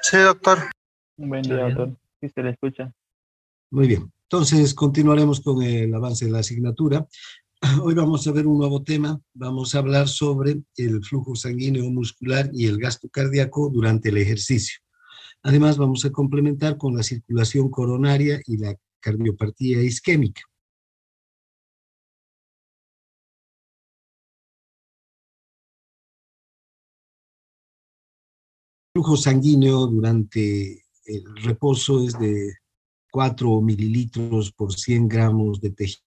Sí, doctor. Un buen día, doctor. Sí, se le escucha. Muy bien. Entonces, continuaremos con el avance de la asignatura. Hoy vamos a ver un nuevo tema. Vamos a hablar sobre el flujo sanguíneo muscular y el gasto cardíaco durante el ejercicio. Además, vamos a complementar con la circulación coronaria y la cardiopatía isquémica. El flujo sanguíneo durante el reposo es de 4 mililitros por 100 gramos de tejido.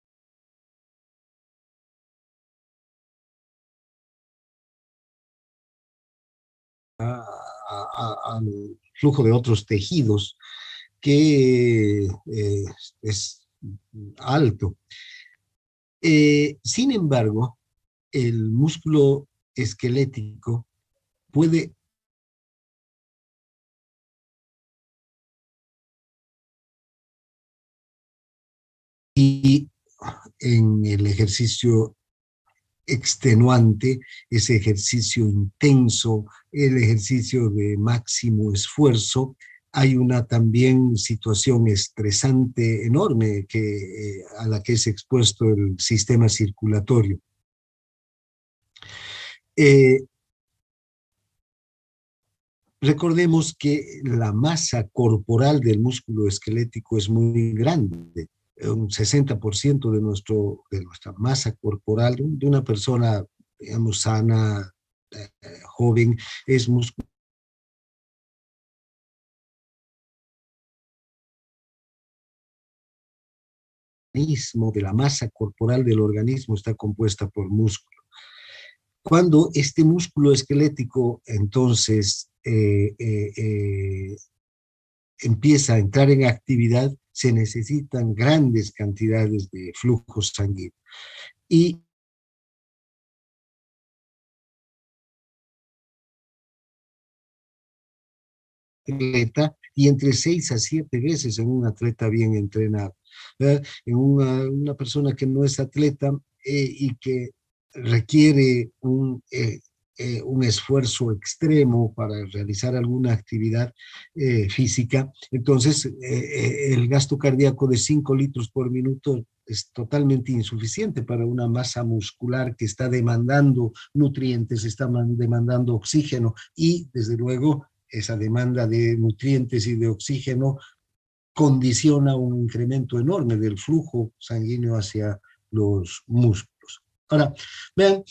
Al flujo de otros tejidos que es alto. Sin embargo, el músculo esquelético puede y en el ejercicio extenuante, ese ejercicio intenso, el ejercicio de máximo esfuerzo, hay una también situación estresante enorme a la que es expuesto el sistema circulatorio. Recordemos que la masa corporal del músculo esquelético es muy grande. Un 60% de nuestra masa corporal de una persona, digamos, sana, joven, es músculo. De la masa corporal del organismo está compuesta por músculo. Cuando este músculo esquelético entonces empieza a entrar en actividad, se necesitan grandes cantidades de flujo sanguíneo. Y entre 6 a 7 veces en un atleta bien entrenado. En una persona que no es atleta y que requiere un esfuerzo extremo para realizar alguna actividad física, entonces el gasto cardíaco de 5 litros por minuto es totalmente insuficiente para una masa muscular que está demandando nutrientes, está demandando oxígeno y, desde luego, esa demanda de nutrientes y de oxígeno condiciona un incremento enorme del flujo sanguíneo hacia los músculos. Ahora, vean,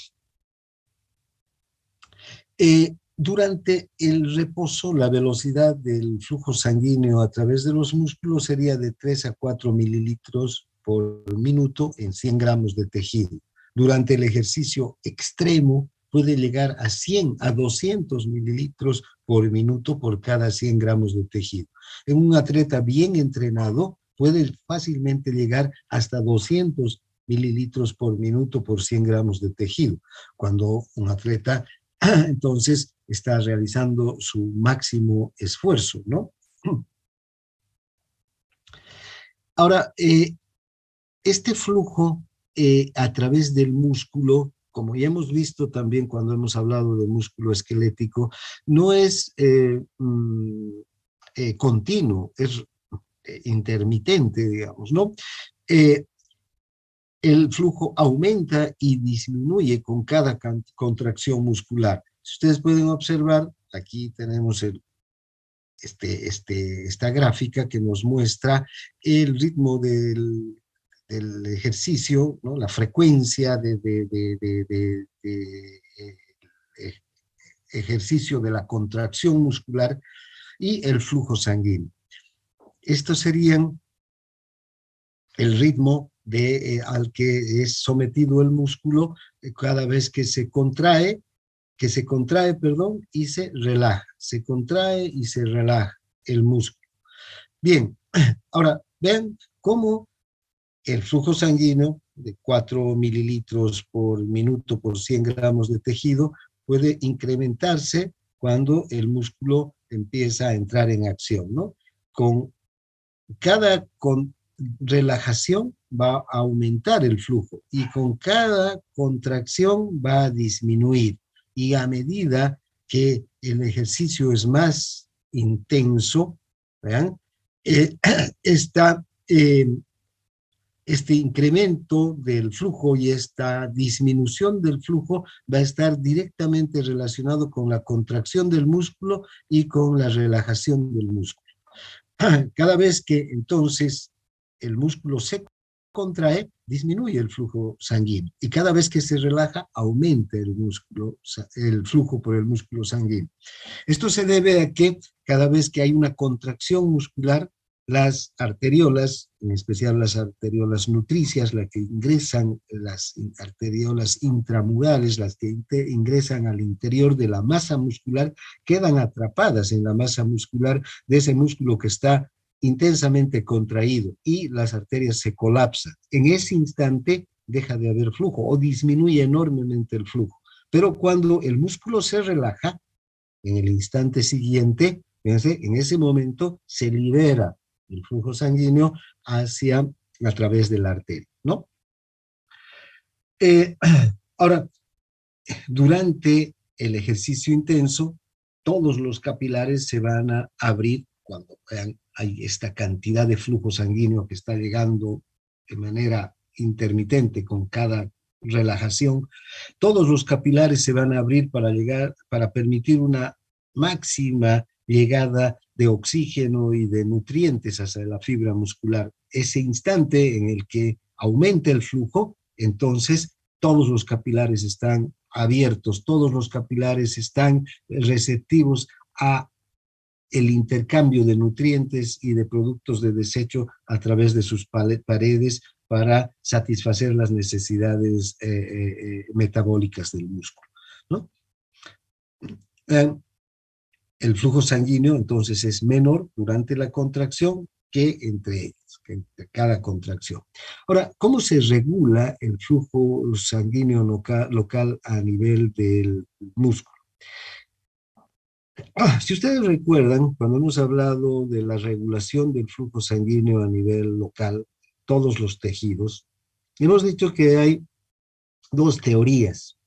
durante el reposo, la velocidad del flujo sanguíneo a través de los músculos sería de 3 a 4 mililitros por minuto en 100 gramos de tejido. Durante el ejercicio extremo puede llegar a 100 a 200 mililitros por minuto por cada 100 gramos de tejido. En un atleta bien entrenado puede fácilmente llegar hasta 200 mililitros por minuto por 100 gramos de tejido. Cuando un atleta entonces está realizando su máximo esfuerzo, ¿no? Ahora, este flujo a través del músculo, como ya hemos visto también cuando hemos hablado de músculo esquelético, no es continuo, es intermitente, digamos, ¿no? El flujo aumenta y disminuye con cada contracción muscular. Si ustedes pueden observar, aquí tenemos esta gráfica que nos muestra el ritmo del ejercicio, ¿no? La frecuencia de ejercicio de la contracción muscular y el flujo sanguíneo. Estos serían el ritmo al que es sometido el músculo cada vez que se contrae, y se relaja. Se contrae y se relaja el músculo. Bien, ahora vean cómo el flujo sanguíneo de 4 mililitros por minuto por 100 gramos de tejido puede incrementarse cuando el músculo empieza a entrar en acción, ¿no? Con cada relajación va a aumentar el flujo y con cada contracción va a disminuir. Y a medida que el ejercicio es más intenso, ¿vean? Eh, esta, eh, este incremento del flujo y esta disminución del flujo va a estar directamente relacionado con la contracción del músculo y con la relajación del músculo. Cada vez que entonces el músculo se contrae, disminuye el flujo sanguíneo. Y cada vez que se relaja, aumenta el flujo por el músculo sanguíneo. Esto se debe a que cada vez que hay una contracción muscular, las arteriolas, en especial las arteriolas nutricias, las que ingresan, las arteriolas intramurales, las que ingresan al interior de la masa muscular, quedan atrapadas en la masa muscular de ese músculo que está intensamente contraído y las arterias se colapsan. En ese instante deja de haber flujo o disminuye enormemente el flujo. Pero cuando el músculo se relaja, en el instante siguiente, fíjense, en ese momento se libera el flujo sanguíneo a través de la arteria, ¿no? Eh, ahora, durante el ejercicio intenso, todos los capilares se van a abrir cuando hay esta cantidad de flujo sanguíneo que está llegando de manera intermitente con cada relajación. Todos los capilares se van a abrir para permitir una máxima llegada de oxígeno y de nutrientes hacia la fibra muscular. Ese instante en el que aumenta el flujo, entonces todos los capilares están abiertos, todos los capilares están receptivos a el intercambio de nutrientes y de productos de desecho a través de sus paredes para satisfacer las necesidades metabólicas del músculo, ¿no? El flujo sanguíneo entonces es menor durante la contracción que entre ellos, que entre cada contracción. Ahora, ¿cómo se regula el flujo sanguíneo local a nivel del músculo? Si ustedes recuerdan, cuando hemos hablado de la regulación del flujo sanguíneo a nivel local, todos los tejidos, hemos dicho que hay dos teorías.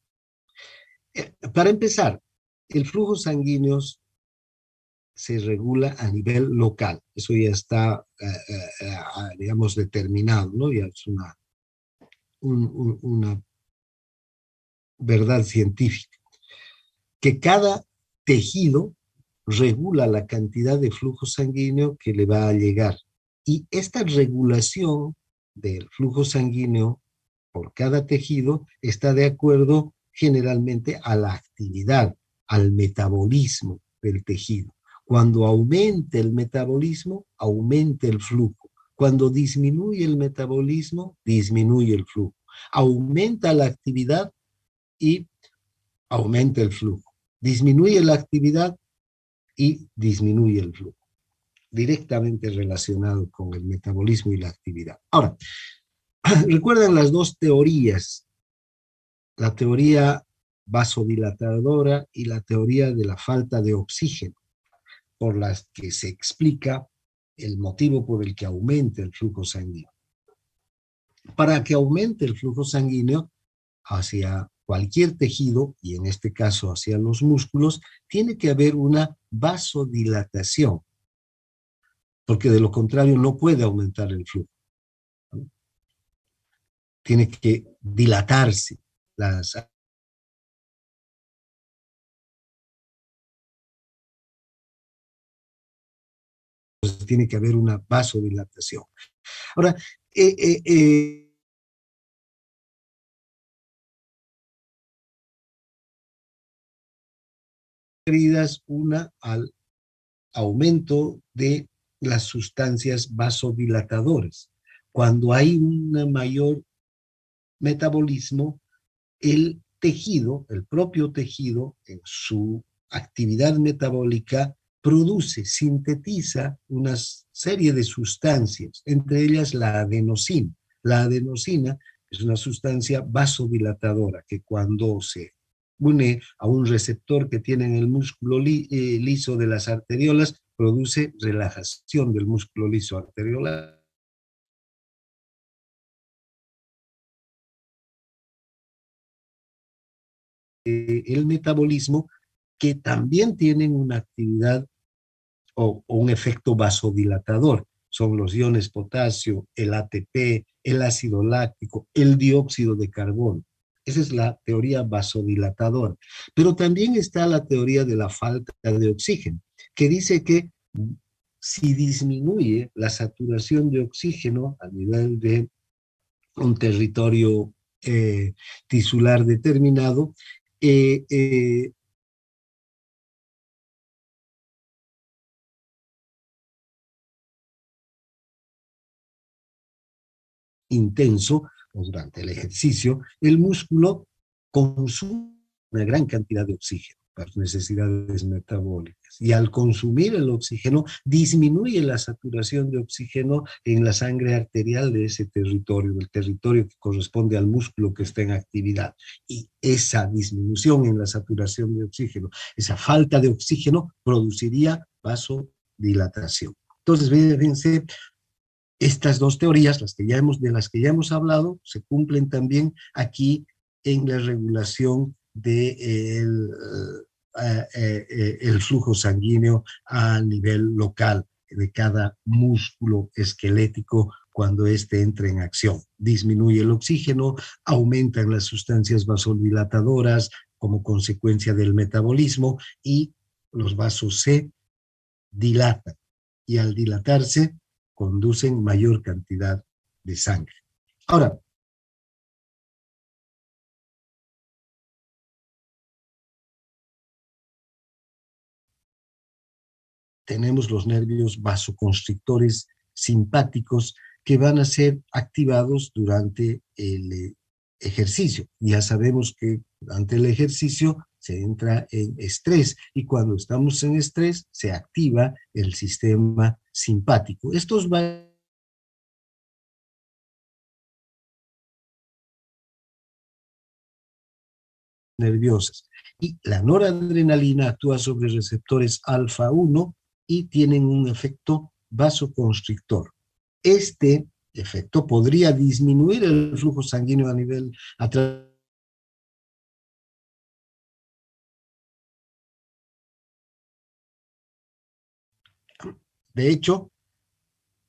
Para empezar, el flujo sanguíneo se regula a nivel local. Eso ya está, digamos, determinado, ¿no? Ya es una verdad científica. Que cada tejido regula la cantidad de flujo sanguíneo que le va a llegar. Y esta regulación del flujo sanguíneo por cada tejido está de acuerdo generalmente a la actividad, al metabolismo del tejido. Cuando aumente el metabolismo, aumente el flujo. Cuando disminuye el metabolismo, disminuye el flujo. Aumenta la actividad y aumenta el flujo. Disminuye la actividad y disminuye el flujo. Directamente relacionado con el metabolismo y la actividad. Ahora, recuerden las dos teorías, la teoría vasodilatadora y la teoría de la falta de oxígeno, por las que se explica el motivo por el que aumenta el flujo sanguíneo. Para que aumente el flujo sanguíneo hacia cualquier tejido, y en este caso hacia los músculos, tiene que haber una vasodilatación, porque de lo contrario no puede aumentar el flujo. Tiene que dilatarse tiene que haber una vasodilatación. Ahora, una al aumento de las sustancias vasodilatadoras. Cuando hay un mayor metabolismo, el tejido, el propio tejido, en su actividad metabólica, produce, sintetiza una serie de sustancias, entre ellas la adenosina. La adenosina es una sustancia vasodilatadora que cuando se une a un receptor que tiene en el músculo liso de las arteriolas, produce relajación del músculo liso arteriolar. El metabolismo, que también tienen una actividad o un efecto vasodilatador. Son los iones potasio, el ATP, el ácido láctico, el dióxido de carbono. Esa es la teoría vasodilatadora. Pero también está la teoría de la falta de oxígeno, que dice que si disminuye la saturación de oxígeno a nivel de un territorio tisular determinado, eh, eh, intenso o durante el ejercicio, el músculo consume una gran cantidad de oxígeno para necesidades metabólicas. Y al consumir el oxígeno, disminuye la saturación de oxígeno en la sangre arterial de ese territorio, del territorio que corresponde al músculo que está en actividad. Y esa disminución en la saturación de oxígeno, esa falta de oxígeno, produciría vasodilatación. Entonces, fíjense, estas dos teorías, de las que ya hemos hablado, se cumplen también aquí en la regulación del el flujo sanguíneo a nivel local de cada músculo esquelético cuando éste entra en acción. Disminuye el oxígeno, aumentan las sustancias vasodilatadoras como consecuencia del metabolismo y los vasos se dilatan. Y al dilatarse, conducen mayor cantidad de sangre. Ahora, tenemos los nervios vasoconstrictores simpáticos que van a ser activados durante el ejercicio. Ya sabemos que durante el ejercicio se entra en estrés y cuando estamos en estrés se activa el sistema simpático. Estos van nerviosas. Y la noradrenalina actúa sobre receptores alfa 1 y tienen un efecto vasoconstrictor. Este efecto podría disminuir el flujo sanguíneo a nivel a través. De hecho,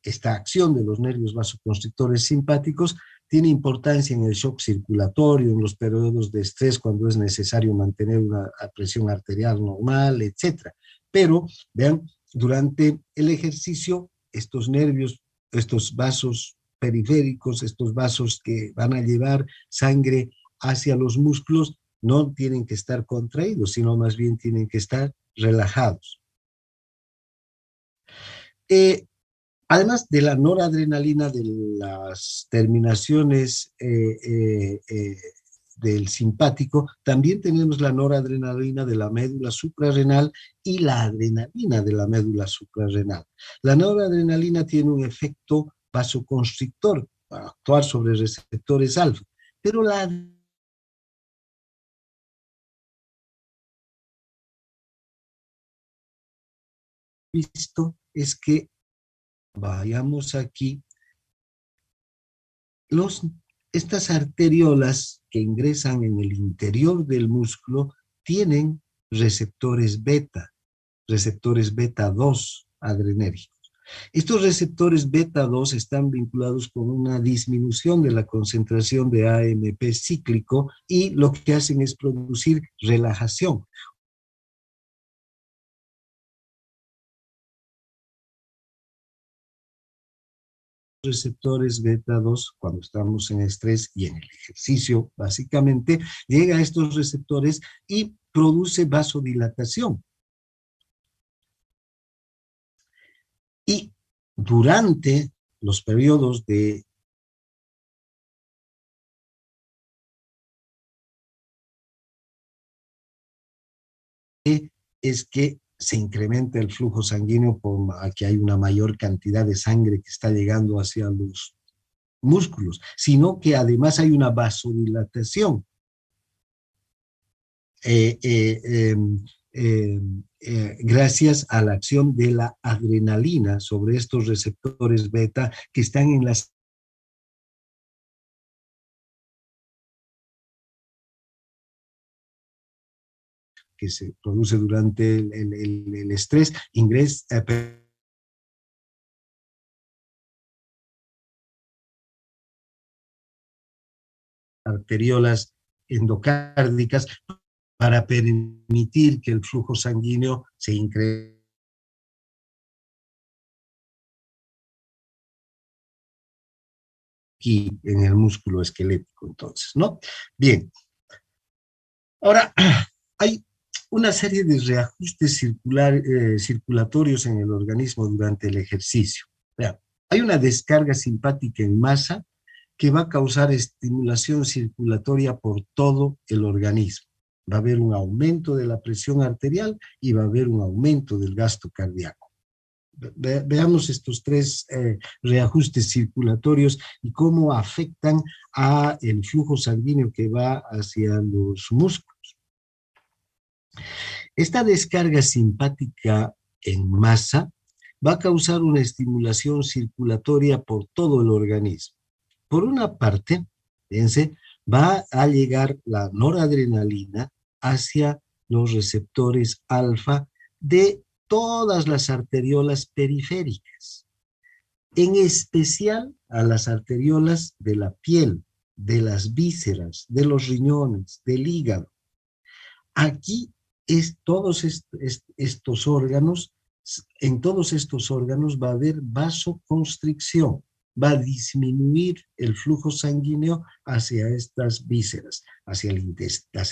esta acción de los nervios vasoconstrictores simpáticos tiene importancia en el shock circulatorio, en los periodos de estrés cuando es necesario mantener una presión arterial normal, etc. Pero, vean, durante el ejercicio, estos nervios, estos vasos periféricos, estos vasos que van a llevar sangre hacia los músculos, no tienen que estar contraídos, sino más bien tienen que estar relajados. Eh, Además de la noradrenalina, de las terminaciones del simpático, también tenemos la noradrenalina de la médula suprarrenal y la adrenalina de la médula suprarrenal. La noradrenalina tiene un efecto vasoconstrictor para actuar sobre receptores alfa, pero la visto es que vayamos aquí estas arteriolas que ingresan en el interior del músculo tienen receptores beta 2 adrenérgicos. Estos receptores beta 2 están vinculados con una disminución de la concentración de AMP cíclico y lo que hacen es producir relajación. Receptores beta 2 cuando estamos en estrés y en el ejercicio, básicamente, llega a estos receptores y produce vasodilatación. Y durante los periodos de es que se incrementa el flujo sanguíneo por que hay una mayor cantidad de sangre que está llegando hacia los músculos, sino que además hay una vasodilatación. Gracias a la acción de la adrenalina sobre estos receptores beta que están en las que se produce durante el estrés, arteriolas endocárdicas para permitir que el flujo sanguíneo se incremente aquí en el músculo esquelético, entonces, ¿no? Bien. Ahora, hay una serie de reajustes circulatorios en el organismo durante el ejercicio. Vean, hay una descarga simpática en masa que va a causar estimulación circulatoria por todo el organismo. Va a haber un aumento de la presión arterial y va a haber un aumento del gasto cardíaco. Veamos estos tres reajustes circulatorios y cómo afectan a el flujo sanguíneo que va hacia los músculos. Esta descarga simpática en masa va a causar una estimulación circulatoria por todo el organismo. Por una parte, fíjense, va a llegar la noradrenalina hacia los receptores alfa de todas las arteriolas periféricas, en especial a las arteriolas de la piel, de las vísceras, de los riñones, del hígado. Aquí todos estos órganos, en todos estos órganos va a haber vasoconstricción, va a disminuir el flujo sanguíneo hacia estas vísceras, hacia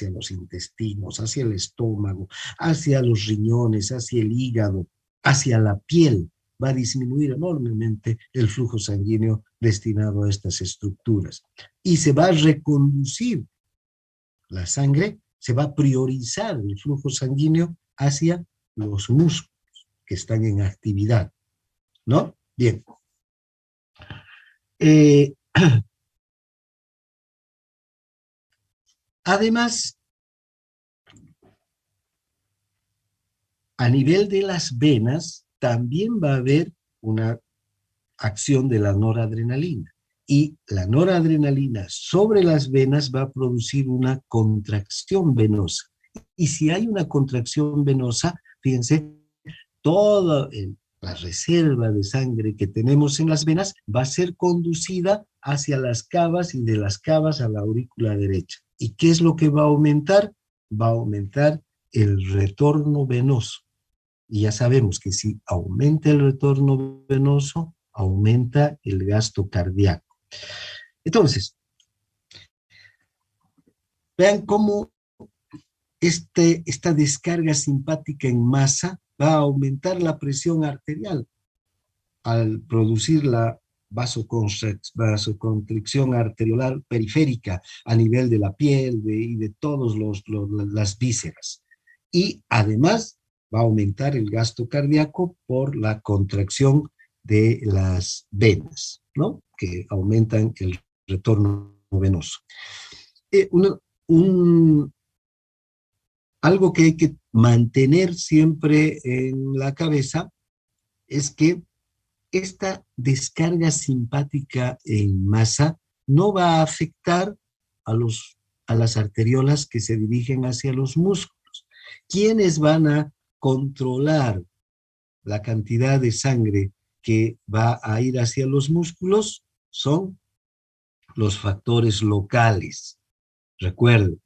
los intestinos, hacia el estómago, hacia los riñones, hacia el hígado, hacia la piel. Va a disminuir enormemente el flujo sanguíneo destinado a estas estructuras. Y se va a reconducir la sangre, se va a priorizar el flujo sanguíneo hacia los músculos que están en actividad, ¿no? Bien. Además, a nivel de las venas, también va a haber una acción de la noradrenalina. Y la noradrenalina sobre las venas va a producir una contracción venosa. Y si hay una contracción venosa, fíjense, toda la reserva de sangre que tenemos en las venas va a ser conducida hacia las cavas y de las cavas a la aurícula derecha. ¿Y qué es lo que va a aumentar? Va a aumentar el retorno venoso. Y ya sabemos que si aumenta el retorno venoso, aumenta el gasto cardíaco. Entonces, vean cómo esta descarga simpática en masa va a aumentar la presión arterial al producir la vasoconstricción arteriolar periférica a nivel de la piel y de todas las vísceras. Y además va a aumentar el gasto cardíaco por la contracción de las venas, ¿no? Que aumentan el retorno venoso. Algo que hay que mantener siempre en la cabeza es que esta descarga simpática en masa no va a afectar a las arteriolas que se dirigen hacia los músculos. ¿Quiénes van a controlar la cantidad de sangre que va a ir hacia los músculos? Son los factores locales. Recuerden,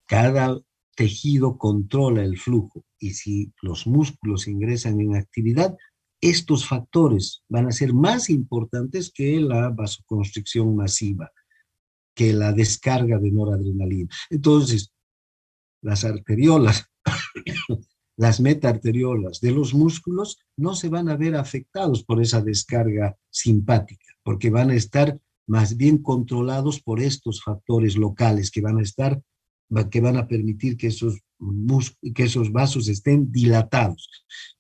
cada tejido controla el flujo y si los músculos ingresan en actividad, estos factores van a ser más importantes que la vasoconstricción masiva, que la descarga de noradrenalina. Entonces, las arteriolas, las metaarteriolas de los músculos no se van a ver afectados por esa descarga simpática, porque van a estar más bien controlados por estos factores locales que van a permitir que esos vasos estén dilatados.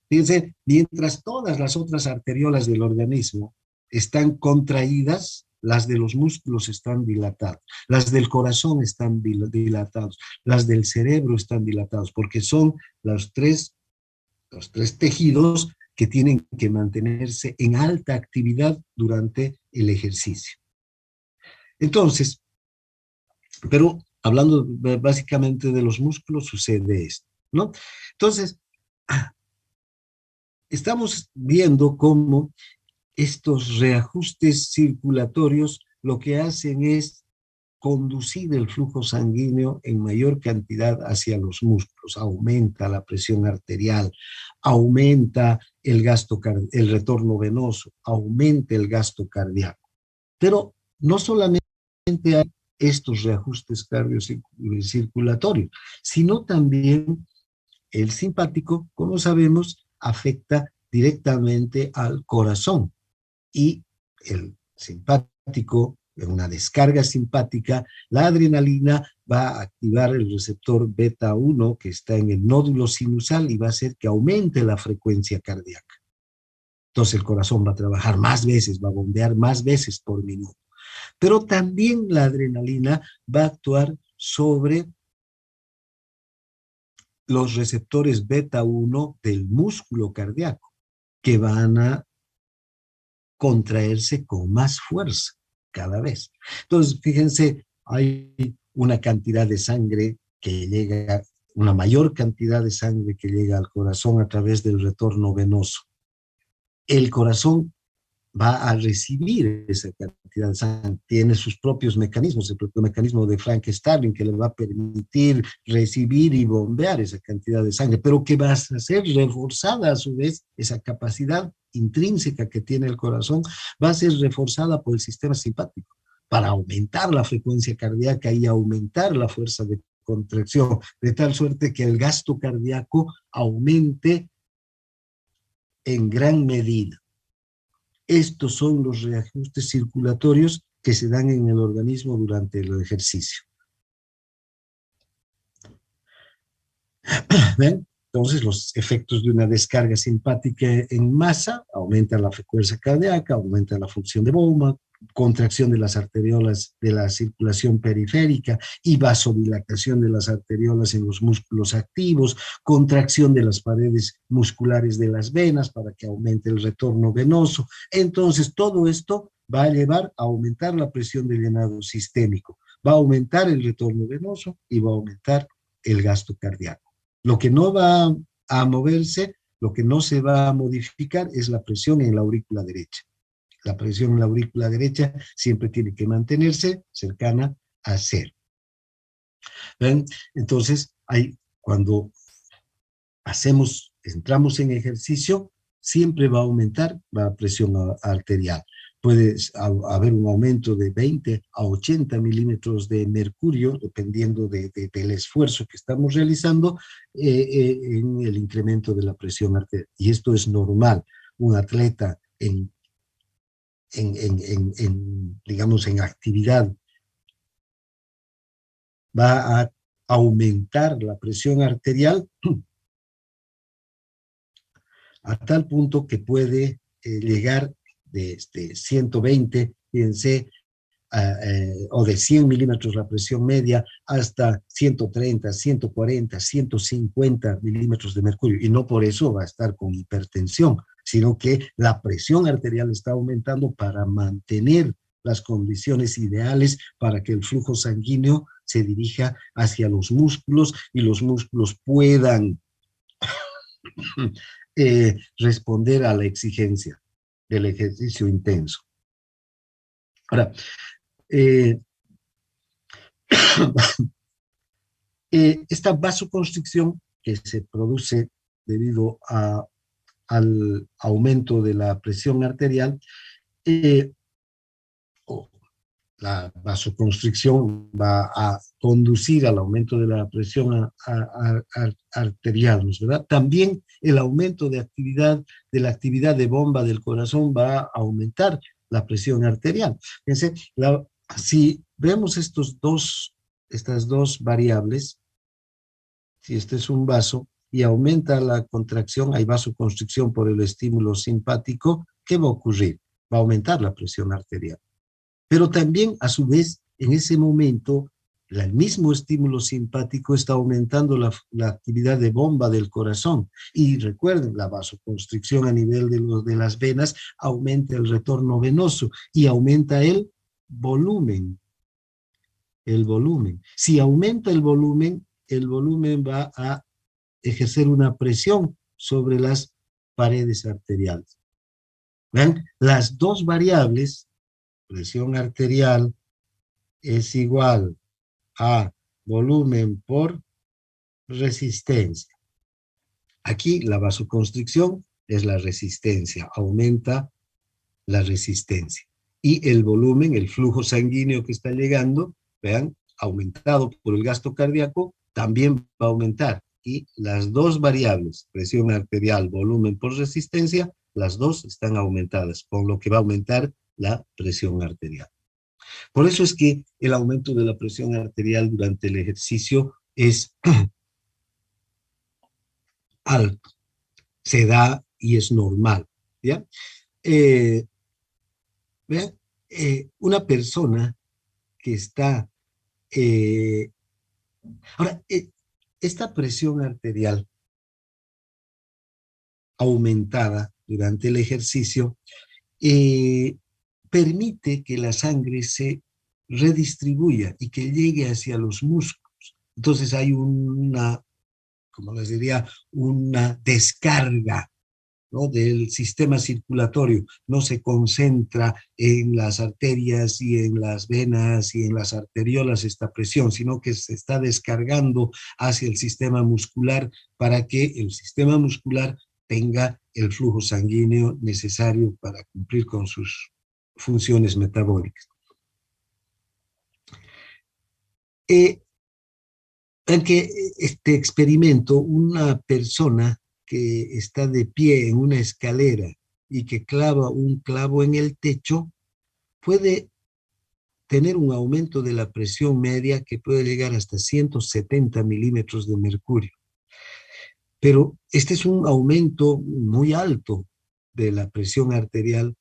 Fíjense, mientras todas las otras arteriolas del organismo están contraídas, las de los músculos están dilatadas, las del corazón están dilatados, las del cerebro están dilatados, porque son los tres tejidos que tienen que mantenerse en alta actividad durante el ejercicio. Entonces, pero hablando básicamente de los músculos, sucede esto. ¿no? Entonces, estamos viendo cómo estos reajustes circulatorios lo que hacen es conducir el flujo sanguíneo en mayor cantidad hacia los músculos, aumenta la presión arterial, aumenta el retorno venoso, aumenta el gasto cardíaco. Pero no solamente hay estos reajustes cardiocirculatorios, sino también el simpático, como sabemos, afecta directamente al corazón y el simpático, en una descarga simpática, la adrenalina va a activar el receptor beta 1 que está en el nódulo sinusal y va a hacer que aumente la frecuencia cardíaca. Entonces el corazón va a trabajar más veces, va a bombear más veces por minuto. Pero también la adrenalina va a actuar sobre los receptores beta 1 del músculo cardíaco, que van a contraerse con más fuerza cada vez. Entonces, fíjense, hay una cantidad de sangre que llega, una mayor cantidad de sangre que llega al corazón a través del retorno venoso. El corazón va a recibir esa cantidad de sangre, tiene sus propios mecanismos, el propio mecanismo de Frank Starling que le va a permitir recibir y bombear esa cantidad de sangre, pero que va a ser reforzada a su vez, esa capacidad intrínseca que tiene el corazón, va a ser reforzada por el sistema simpático para aumentar la frecuencia cardíaca y aumentar la fuerza de contracción, de tal suerte que el gasto cardíaco aumente en gran medida. Estos son los reajustes circulatorios que se dan en el organismo durante el ejercicio. ¿Ven? Entonces, los efectos de una descarga simpática en masa aumentan la frecuencia cardíaca, aumentan la función de bomba, contracción de las arteriolas de la circulación periférica y vasodilatación de las arteriolas en los músculos activos, contracción de las paredes musculares de las venas para que aumente el retorno venoso. Entonces, todo esto va a llevar a aumentar la presión de llenado sistémico, va a aumentar el retorno venoso y va a aumentar el gasto cardíaco. Lo que no va a moverse, lo que no se va a modificar es la presión en la aurícula derecha. La presión en la aurícula derecha siempre tiene que mantenerse cercana a cero. ¿Ven? Entonces, cuando entramos en ejercicio, siempre va a aumentar la presión arterial. Puede haber un aumento de 20 a 80 milímetros de mercurio, dependiendo del esfuerzo que estamos realizando, en el incremento de la presión arterial. Y esto es normal. Un atleta digamos, en actividad va a aumentar la presión arterial a tal punto que puede llegar de 120, fíjense, o de 100 milímetros la presión media hasta 130, 140, 150 milímetros de mercurio. Y no por eso va a estar con hipertensión, sino que la presión arterial está aumentando para mantener las condiciones ideales para que el flujo sanguíneo se dirija hacia los músculos y los músculos puedan responder a la exigencia del ejercicio intenso. Ahora, esta vasoconstricción que se produce debido al aumento de la presión arterial, la vasoconstricción va a conducir al aumento de la presión arterial, ¿no es verdad? También el aumento de la actividad de bomba del corazón va a aumentar la presión arterial. Fíjense, si vemos estas dos variables, si este es un vaso y aumenta la contracción, hay vasoconstricción por el estímulo simpático, ¿qué va a ocurrir? Va a aumentar la presión arterial. Pero también, a su vez, en ese momento, el mismo estímulo simpático está aumentando la actividad de bomba del corazón. Y recuerden, la vasoconstricción a nivel de las venas aumenta el retorno venoso y aumenta el volumen. Si aumenta el volumen va a ejercer una presión sobre las paredes arteriales. ¿Ven? Las dos variables, presión arterial es igual a volumen por resistencia. Aquí la vasoconstricción es la resistencia, aumenta la resistencia. Y el volumen, el flujo sanguíneo que está llegando, vean, aumentado por el gasto cardíaco, también va a aumentar. Y las dos variables, presión arterial, volumen por resistencia, las dos están aumentadas, con lo que va a aumentar la presión arterial. Por eso es que el aumento de la presión arterial durante el ejercicio es alto, se da y es normal, ¿ya? Vean, una persona que está... ahora, esta presión arterial aumentada durante el ejercicio permite que la sangre se redistribuya y que llegue hacia los músculos. Entonces hay una, como les diría, una descarga, ¿no?, del sistema circulatorio. No se concentra en las arterias y en las venas y en las arteriolas esta presión, sino que se está descargando hacia el sistema muscular para que el sistema muscular tenga el flujo sanguíneo necesario para cumplir con sus funciones metabólicas. Aunque este experimento, una persona que está de pie en una escalera y que clava un clavo en el techo, puede tener un aumento de la presión media que puede llegar hasta 170 milímetros de mercurio. Pero este es un aumento muy alto de la presión arterial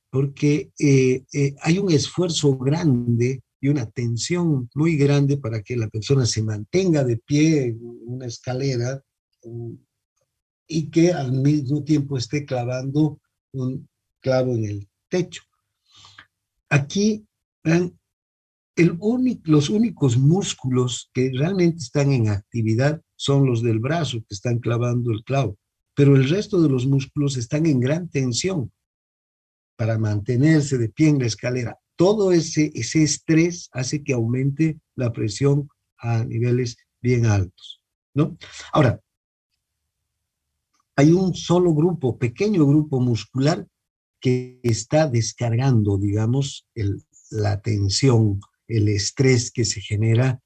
porque hay un esfuerzo grande y una tensión muy grande para que la persona se mantenga de pie en una escalera y que al mismo tiempo esté clavando un clavo en el techo. Aquí, vean, los únicos músculos que realmente están en actividad son los del brazo que están clavando el clavo, pero el resto de los músculos están en gran tensión para mantenerse de pie en la escalera. Todo ese estrés hace que aumente la presión a niveles bien altos, ¿no? Ahora, hay un solo grupo, pequeño grupo muscular que está descargando, digamos, la tensión, el estrés que se genera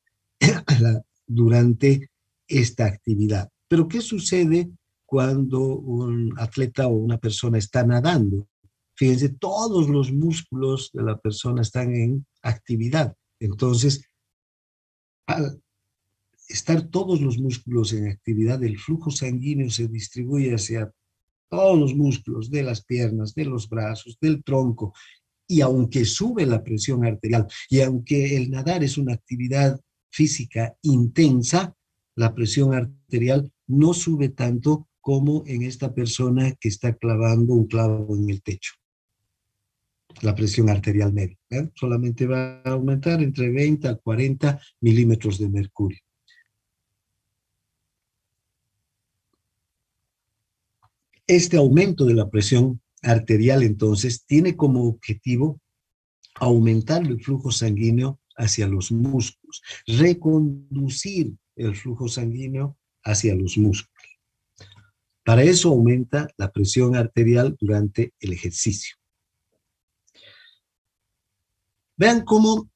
durante esta actividad. Pero ¿qué sucede cuando un atleta o una persona está nadando? Fíjense, todos los músculos de la persona están en actividad. Entonces, al estar todos los músculos en actividad, el flujo sanguíneo se distribuye hacia todos los músculos de las piernas, de los brazos, del tronco. Y aunque sube la presión arterial y aunque el nadar es una actividad física intensa, la presión arterial no sube tanto como en esta persona que está clavando un clavo en el techo. La presión arterial media, ¿eh? Solamente va a aumentar entre 20 a 40 milímetros de mercurio. Este aumento de la presión arterial, entonces, tiene como objetivo aumentar el flujo sanguíneo hacia los músculos, reconducir el flujo sanguíneo hacia los músculos. Para eso aumenta la presión arterial durante el ejercicio. Vean cómo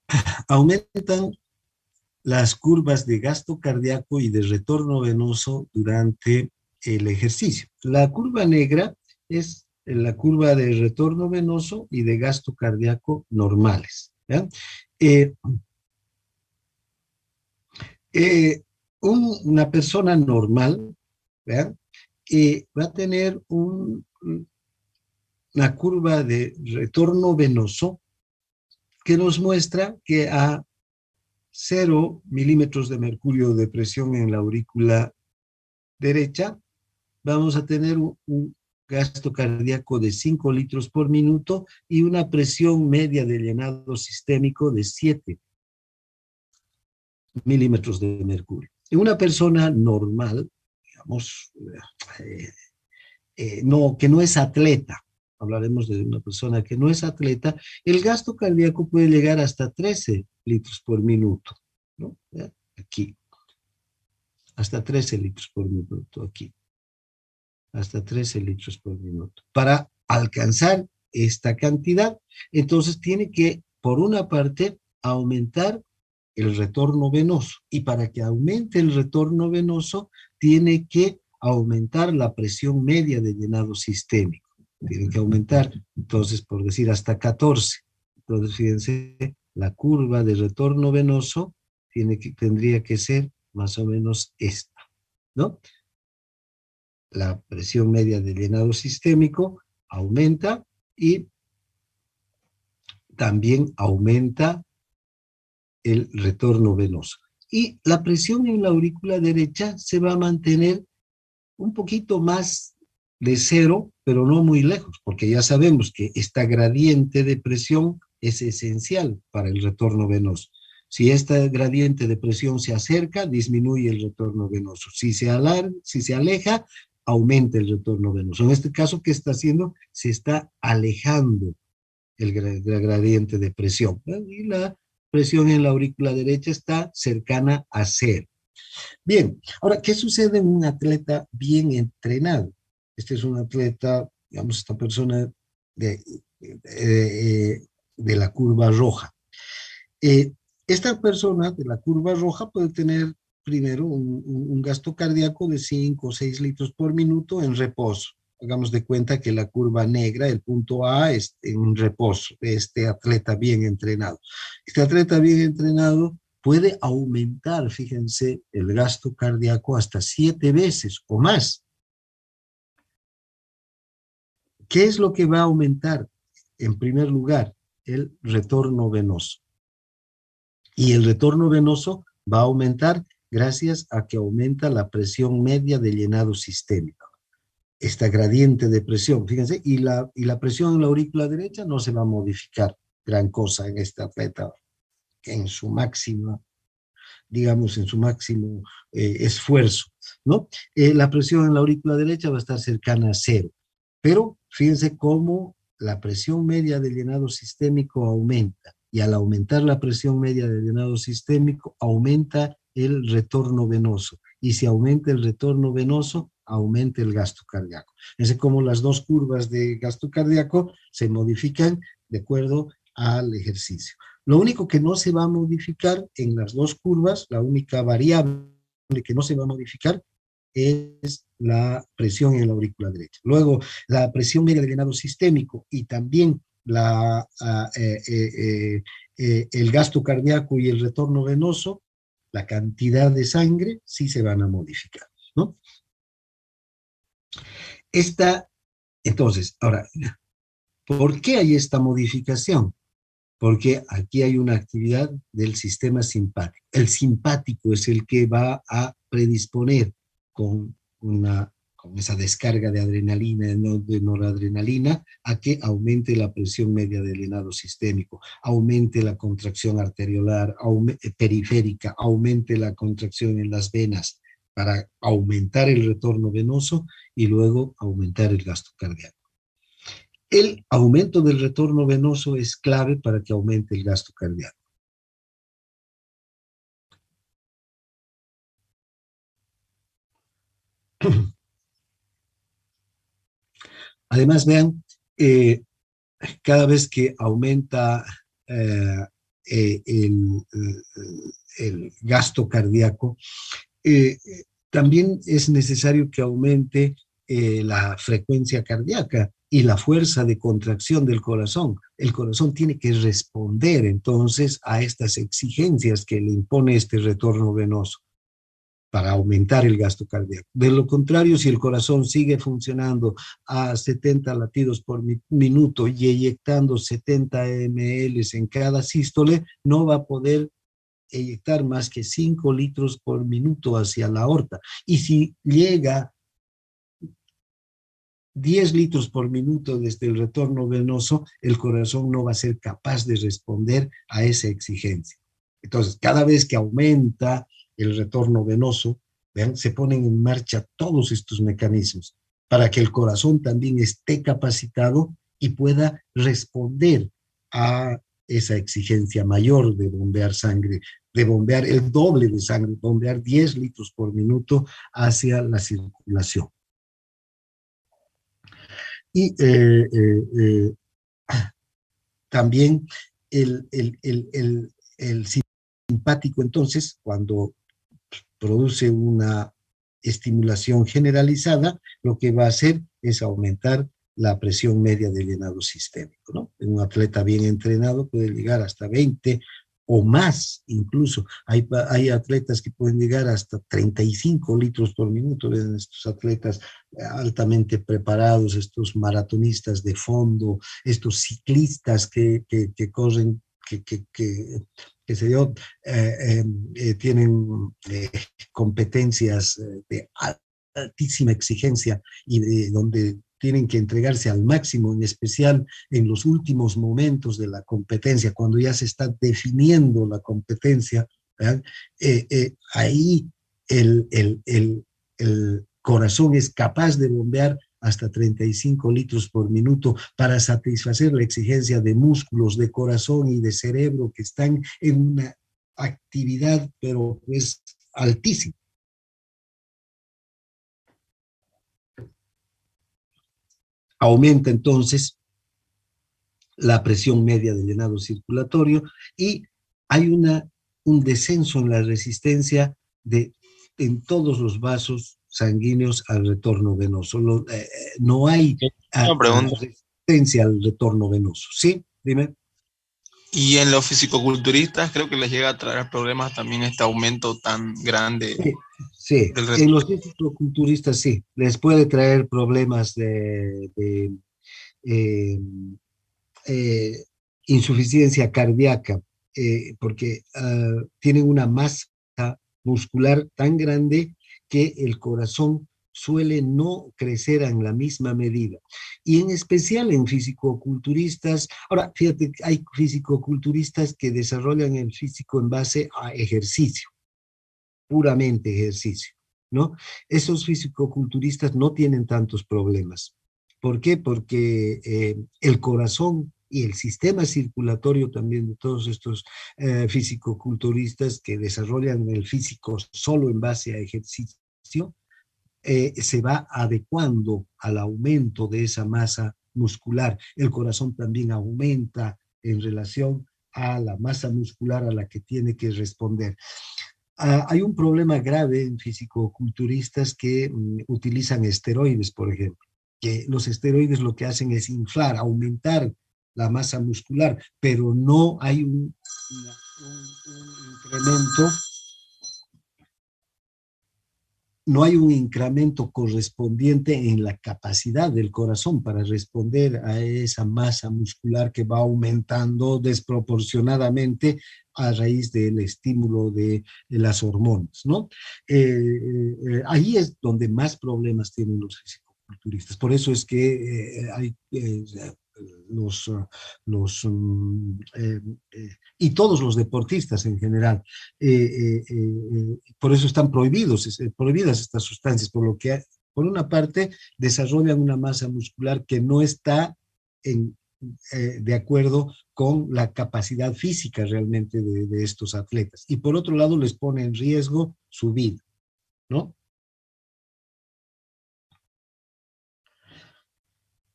aumentan las curvas de gasto cardíaco y de retorno venoso durante el ejercicio. La curva negra es la curva de retorno venoso y de gasto cardíaco normales. Una persona normal, ¿vean?, va a tener una curva de retorno venoso que nos muestra que a 0 milímetros de mercurio de presión en la aurícula derecha, vamos a tener un gasto cardíaco de 5 litros por minuto y una presión media de llenado sistémico de 7 milímetros de mercurio. En una persona normal, digamos, que no es atleta, hablaremos de una persona que no es atleta, el gasto cardíaco puede llegar hasta 13 litros por minuto, ¿no? Aquí, hasta 13 litros por minuto, aquí, hasta 13 litros por minuto. Para alcanzar esta cantidad, entonces tiene que, por una parte, aumentar el retorno venoso, y para que aumente el retorno venoso, tiene que aumentar la presión media de llenado sistémico. Tiene que aumentar, entonces, por decir, hasta 14. Entonces, fíjense, la curva de retorno venoso tendría que ser más o menos esta, ¿no? La presión media de llenado sistémico aumenta y también aumenta el retorno venoso. Y la presión en la aurícula derecha se va a mantener un poquito más de cero, pero no muy lejos, porque ya sabemos que esta gradiente de presión es esencial para el retorno venoso. Si esta gradiente de presión se acerca, disminuye el retorno venoso. Si se aleja, aumenta el retorno venoso. En este caso, ¿qué está haciendo? Se está alejando el gradiente de presión. Y la presión en la aurícula derecha está cercana a cero. Bien, ahora, ¿qué sucede en un atleta bien entrenado? Este es un atleta, digamos, esta persona de la curva roja. Esta persona de la curva roja puede tener primero un gasto cardíaco de 5 o 6 litros por minuto en reposo. Hagamos de cuenta que la curva negra, el punto A, es en reposo, este atleta bien entrenado. Este atleta bien entrenado puede aumentar, fíjense, el gasto cardíaco hasta 7 veces o más. ¿Qué es lo que va a aumentar? En primer lugar, el retorno venoso. Y el retorno venoso va a aumentar gracias a que aumenta la presión media de llenado sistémico. Esta gradiente de presión, fíjense, y la presión en la aurícula derecha no se va a modificar gran cosa en este atleta en su máxima, digamos, en su máximo esfuerzo, ¿no? La presión en la aurícula derecha va a estar cercana a cero, pero fíjense cómo la presión media de llenado sistémico aumenta, y al aumentar la presión media de llenado sistémico, aumenta el retorno venoso, y si aumenta el retorno venoso, aumenta el gasto cardíaco. Fíjense cómo las dos curvas de gasto cardíaco se modifican de acuerdo al ejercicio. Lo único que no se va a modificar en las dos curvas, la única variable que no se va a modificar es la presión en la aurícula derecha. Luego, la presión media de llenado sistémico y también el gasto cardíaco y el retorno venoso, la cantidad de sangre, sí se van a modificar, ¿no? Entonces, ahora, ¿por qué hay esta modificación? Porque aquí hay una actividad del sistema simpático. El simpático es el que va a predisponer con esa descarga de adrenalina, de noradrenalina, a que aumente la presión media del llenado sistémico, aumente la contracción arteriolar, periférica, aumente la contracción en las venas para aumentar el retorno venoso y luego aumentar el gasto cardíaco. El aumento del retorno venoso es clave para que aumente el gasto cardíaco. Además, vean, cada vez que aumenta el gasto cardíaco, también es necesario que aumente la frecuencia cardíaca y la fuerza de contracción del corazón. El corazón tiene que responder entonces a estas exigencias que le impone este retorno venoso para aumentar el gasto cardíaco. De lo contrario, si el corazón sigue funcionando a 70 latidos por minuto y eyectando 70 ml en cada sístole, no va a poder eyectar más que 5 litros por minuto hacia la aorta. Y si llega 10 litros por minuto desde el retorno venoso, el corazón no va a ser capaz de responder a esa exigencia. Entonces, cada vez que aumenta el retorno venoso, ¿vean? Se ponen en marcha todos estos mecanismos para que el corazón también esté capacitado y pueda responder a esa exigencia mayor de bombear sangre, de bombear el doble de sangre, bombear 10 litros por minuto hacia la circulación. Y también el simpático, entonces, cuando produce una estimulación generalizada, lo que va a hacer es aumentar la presión media del llenado sistémico, ¿no? Un atleta bien entrenado puede llegar hasta 20 o más, incluso. Hay atletas que pueden llegar hasta 35 litros por minuto, ven estos atletas altamente preparados, estos maratonistas de fondo, estos ciclistas que corren, que se dio, tienen competencias de altísima exigencia y de donde tienen que entregarse al máximo, en especial en los últimos momentos de la competencia, cuando ya se está definiendo la competencia, ahí el corazón es capaz de bombear hasta 35 litros por minuto para satisfacer la exigencia de músculos, de corazón y de cerebro que están en una actividad, pero es altísima. Aumenta entonces la presión media del llenado circulatorio y hay un descenso en la resistencia en todos los vasos sanguíneos al retorno venoso. No hay resistencia al retorno venoso. ¿Sí? Dime. Y en los fisicoculturistas creo que les llega a traer problemas también este aumento tan grande. Sí, en los fisicoculturistas sí, les puede traer problemas de insuficiencia cardíaca, porque tienen una masa muscular tan grande que el corazón suele no crecer en la misma medida. Y en especial en fisicoculturistas, ahora fíjate, hay fisicoculturistas que desarrollan el físico en base a ejercicio, puramente ejercicio, ¿no? Esos fisicoculturistas no tienen tantos problemas. ¿Por qué? Porque el corazón y el sistema circulatorio también de todos estos fisicoculturistas que desarrollan el físico solo en base a ejercicio, se va adecuando al aumento de esa masa muscular. El corazón también aumenta en relación a la masa muscular a la que tiene que responder. Hay un problema grave en fisicoculturistas que utilizan esteroides, por ejemplo, que los esteroides lo que hacen es inflar, aumentar la masa muscular, pero no hay un incremento, no hay un incremento correspondiente en la capacidad del corazón para responder a esa masa muscular que va aumentando desproporcionadamente a raíz del estímulo de las hormonas, ¿no? Ahí es donde más problemas tienen los fisicoculturistas. Por eso es que hay y todos los deportistas en general. Por eso están prohibidas estas sustancias, por lo que, por una parte, desarrollan una masa muscular que no está de acuerdo con la capacidad física realmente de estos atletas. Y por otro lado, les pone en riesgo su vida, ¿no?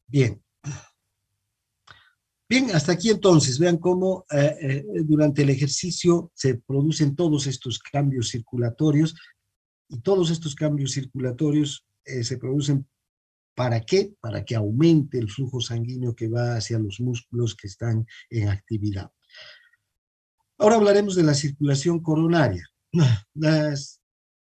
Bien. Bien, hasta aquí entonces, vean cómo durante el ejercicio se producen todos estos cambios circulatorios y todos estos cambios circulatorios se producen ¿para qué? Para que aumente el flujo sanguíneo que va hacia los músculos que están en actividad. Ahora hablaremos de la circulación coronaria.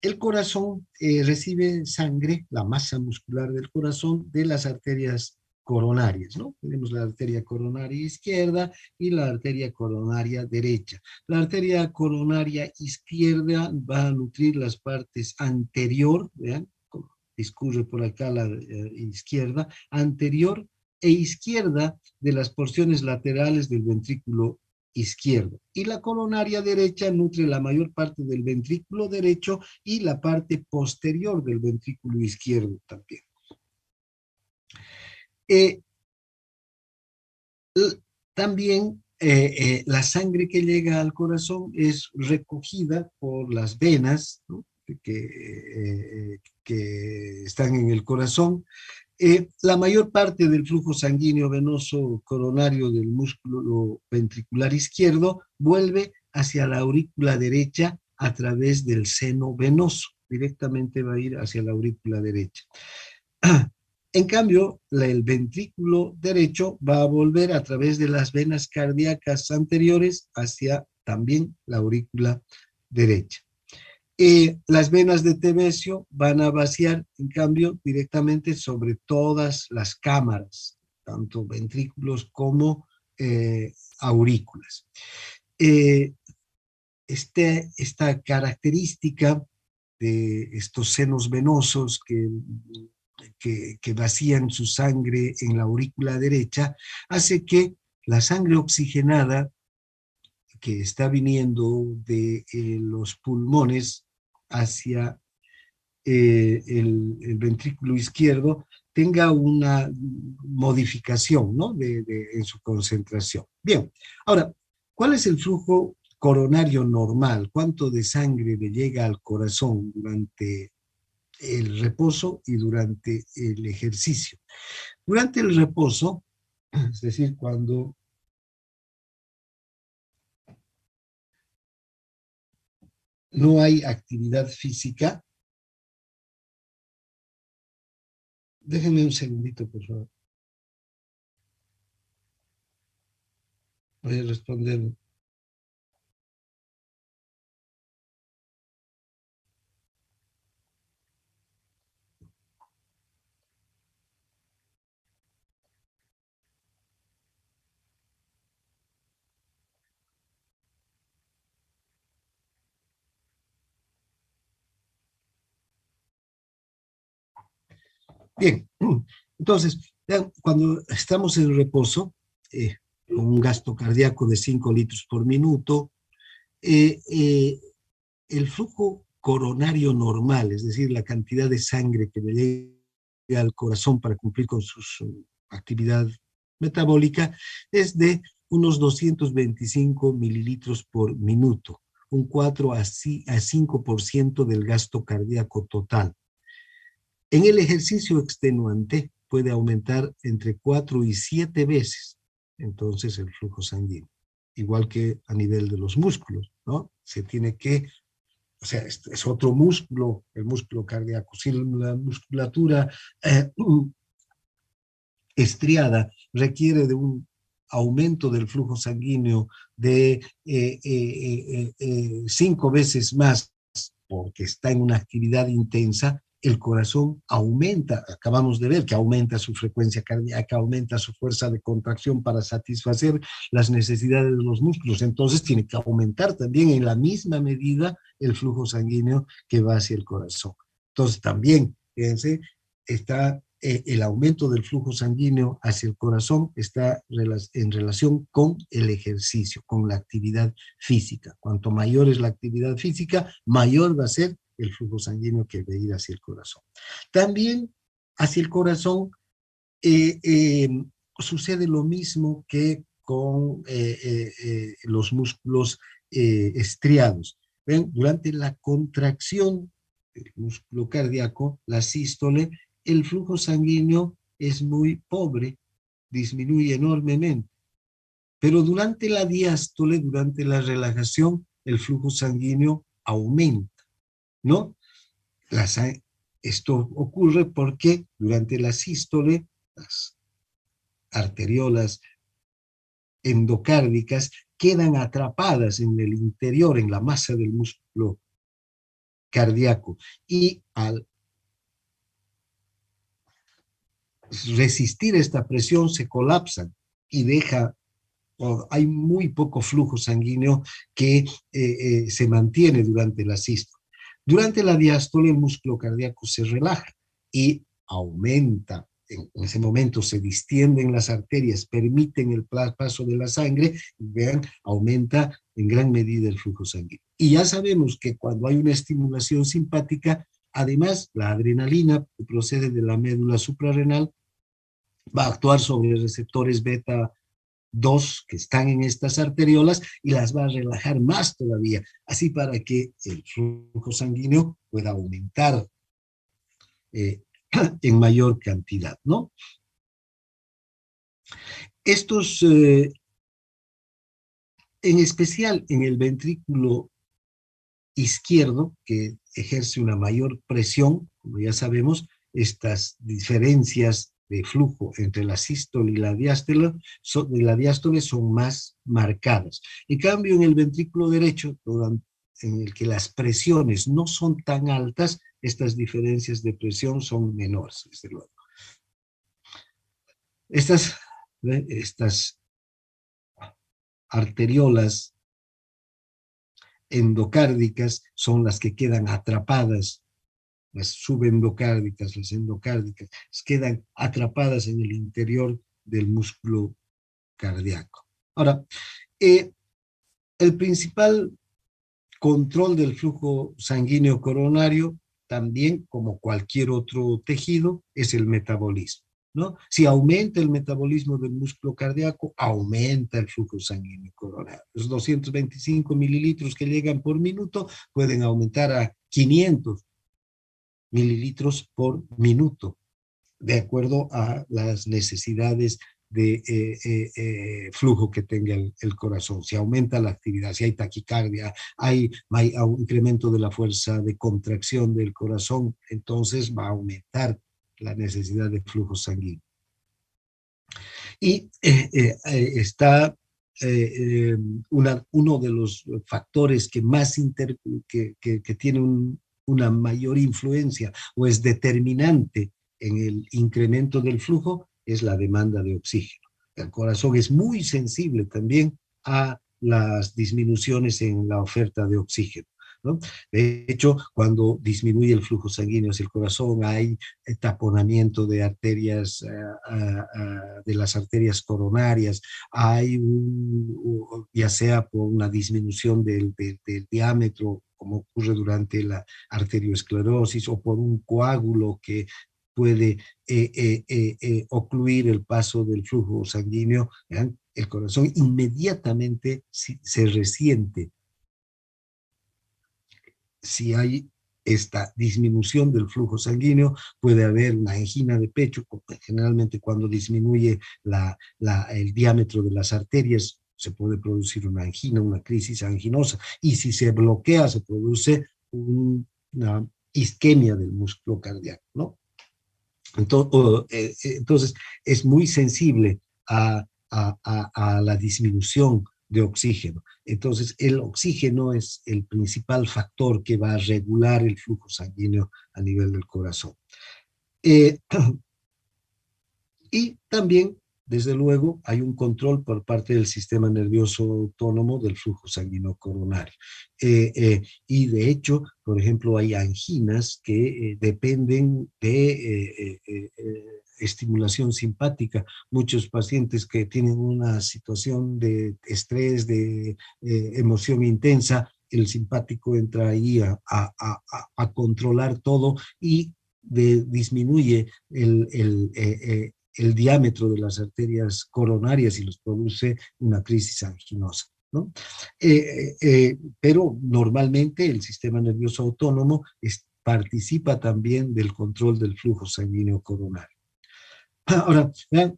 El corazón recibe sangre, la masa muscular del corazón, de las arterias coronarias, ¿no? Tenemos la arteria coronaria izquierda y la arteria coronaria derecha. La arteria coronaria izquierda va a nutrir las partes anterior, vean, discurre por acá la izquierda, anterior e izquierda de las porciones laterales del ventrículo izquierdo. Y la coronaria derecha nutre la mayor parte del ventrículo derecho y la parte posterior del ventrículo izquierdo también. También la sangre que llega al corazón es recogida por las venas, ¿no? que están en el corazón. La mayor parte del flujo sanguíneo venoso coronario del músculo ventricular izquierdo vuelve hacia la aurícula derecha a través del seno venoso. Directamente va a ir hacia la aurícula derecha. En cambio, el ventrículo derecho va a volver a través de las venas cardíacas anteriores hacia también la aurícula derecha. Las venas de Tevesio van a vaciar, en cambio, directamente sobre todas las cámaras, tanto ventrículos como aurículas. Esta característica de estos senos venosos que vacían su sangre en la aurícula derecha hace que la sangre oxigenada que está viniendo de los pulmones hacia el ventrículo izquierdo tenga una modificación, ¿no? en su concentración. Bien, ahora, ¿cuál es el flujo coronario normal? ¿Cuánto de sangre le llega al corazón durante el reposo y durante el ejercicio? Durante el reposo, es decir, cuando no hay actividad física. Déjenme un segundito, por favor. Voy a responder. Bien, entonces, cuando estamos en reposo, con un gasto cardíaco de 5 litros por minuto, el flujo coronario normal, es decir, la cantidad de sangre que le llega al corazón para cumplir con su actividad metabólica, es de unos 225 mililitros por minuto, un 4 a 5% del gasto cardíaco total. En el ejercicio extenuante puede aumentar entre 4 y 7 veces, entonces, el flujo sanguíneo, igual que a nivel de los músculos, ¿no? Se tiene que, o sea, es otro músculo, el músculo cardíaco. Si la musculatura estriada requiere de un aumento del flujo sanguíneo de 5 veces más porque está en una actividad intensa, el corazón aumenta, acabamos de ver que aumenta su frecuencia cardíaca, aumenta su fuerza de contracción para satisfacer las necesidades de los músculos, entonces tiene que aumentar también en la misma medida el flujo sanguíneo que va hacia el corazón. Entonces también, fíjense, está el aumento del flujo sanguíneo hacia el corazón está en relación con el ejercicio, con la actividad física. Cuanto mayor es la actividad física, mayor va a ser el flujo sanguíneo que va a ir hacia el corazón. También hacia el corazón sucede lo mismo que con los músculos estriados. ¿Ven? Durante la contracción del músculo cardíaco, la sístole, el flujo sanguíneo es muy pobre, disminuye enormemente. Pero durante la diástole, durante la relajación, el flujo sanguíneo aumenta, ¿no? Esto ocurre porque durante la sístole, las arteriolas endocárdicas quedan atrapadas en el interior, en la masa del músculo cardíaco, y al resistir esta presión se colapsan y hay muy poco flujo sanguíneo que se mantiene durante la sístole. Durante la diástole el músculo cardíaco se relaja y aumenta en ese momento se distienden las arterias, permiten el paso de la sangre, y vean, aumenta en gran medida el flujo sanguíneo. Y ya sabemos que cuando hay una estimulación simpática, además la adrenalina que procede de la médula suprarrenal va a actuar sobre receptores beta 2 que están en estas arteriolas y las va a relajar más todavía, así para que el flujo sanguíneo pueda aumentar en mayor cantidad, ¿no? Estos, en especial en el ventrículo izquierdo, que ejerce una mayor presión, como ya sabemos, estas diferencias de flujo entre la sístole y la diástole son más marcadas. En cambio, en el ventrículo derecho, en el que las presiones no son tan altas, estas diferencias de presión son menores, desde luego. Estas arteriolas endocárdicas son las que quedan atrapadas, las subendocárdicas, las endocárdicas, quedan atrapadas en el interior del músculo cardíaco. Ahora, el principal control del flujo sanguíneo coronario, también como cualquier otro tejido, es el metabolismo, ¿no? Si aumenta el metabolismo del músculo cardíaco, aumenta el flujo sanguíneo coronario. Los 225 mililitros que llegan por minuto pueden aumentar a 500 mililitros por minuto, de acuerdo a las necesidades de flujo que tenga el corazón. Si aumenta la actividad, si hay taquicardia, hay un incremento de la fuerza de contracción del corazón, entonces va a aumentar la necesidad de flujo sanguíneo. Y está uno de los factores que más que tiene una mayor influencia o es determinante en el incremento del flujo es la demanda de oxígeno. El corazón es muy sensible también a las disminuciones en la oferta de oxígeno, ¿no? De hecho, cuando disminuye el flujo sanguíneo hacia el corazón, hay taponamiento de arterias, de las arterias coronarias, hay ya sea por una disminución del diámetro, como ocurre durante la arteriosclerosis, o por un coágulo que puede ocluir el paso del flujo sanguíneo, ¿vean? El corazón inmediatamente se resiente si hay esta disminución del flujo sanguíneo. Puede haber una angina de pecho, generalmente cuando disminuye el diámetro de las arterias se puede producir una angina, una crisis anginosa, y si se bloquea se produce una isquemia del músculo cardíaco, ¿no? Entonces es muy sensible a la disminución de oxígeno. Entonces, el oxígeno es el principal factor que va a regular el flujo sanguíneo a nivel del corazón. Y también, desde luego, hay un control por parte del sistema nervioso autónomo del flujo sanguíneo coronario. Y de hecho, por ejemplo, hay anginas que dependen de estimulación simpática. Muchos pacientes que tienen una situación de estrés, de emoción intensa, el simpático entra ahí a controlar todo y disminuye el diámetro de las arterias coronarias y los produce una crisis anginosa, ¿no? Pero normalmente el sistema nervioso autónomo participa también del control del flujo sanguíneo coronario. Ahora, vean,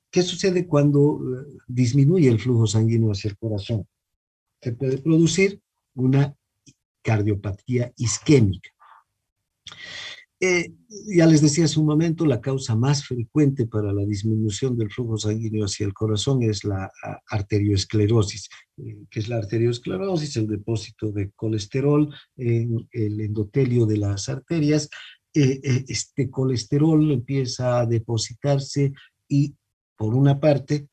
¿qué sucede cuando disminuye el flujo sanguíneo hacia el corazón? Se puede producir una cardiopatía isquémica. Ya les decía hace un momento, la causa más frecuente para la disminución del flujo sanguíneo hacia el corazón es la arteriosclerosis. ¿Qué es la arteriosclerosis? El depósito de colesterol en el endotelio de las arterias. Este colesterol empieza a depositarse y, por una parte,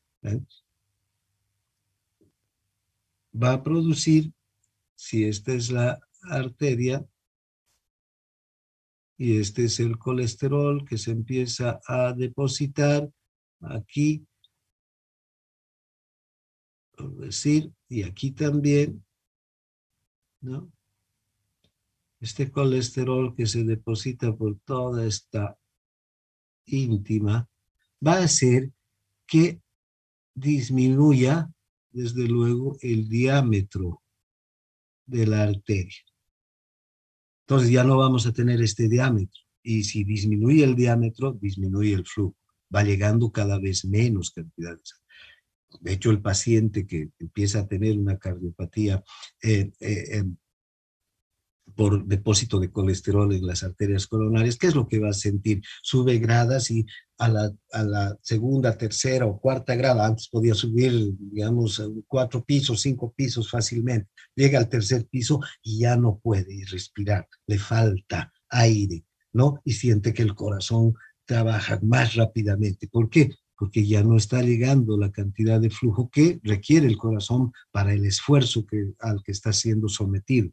va a producir, si esta es la arteria, Y este es el colesterol que se empieza a depositar aquí, por decir, y aquí también, ¿no? Este colesterol que se deposita por toda esta íntima va a hacer que disminuya, desde luego, el diámetro de la arteria. Entonces ya no vamos a tener este diámetro. Y si disminuye el diámetro, disminuye el flujo. Va llegando cada vez menos cantidades. De hecho, el paciente que empieza a tener una cardiopatía por depósito de colesterol en las arterias coronarias, ¿qué es lo que va a sentir? Sube gradas y a la segunda, tercera o cuarta grada, antes podía subir, digamos, 4 pisos, 5 pisos fácilmente, llega al tercer piso y ya no puede respirar, le falta aire, ¿no? Y siente que el corazón trabaja más rápidamente. ¿Por qué? Porque ya no está llegando la cantidad de flujo que requiere el corazón para el esfuerzo al que está siendo sometido.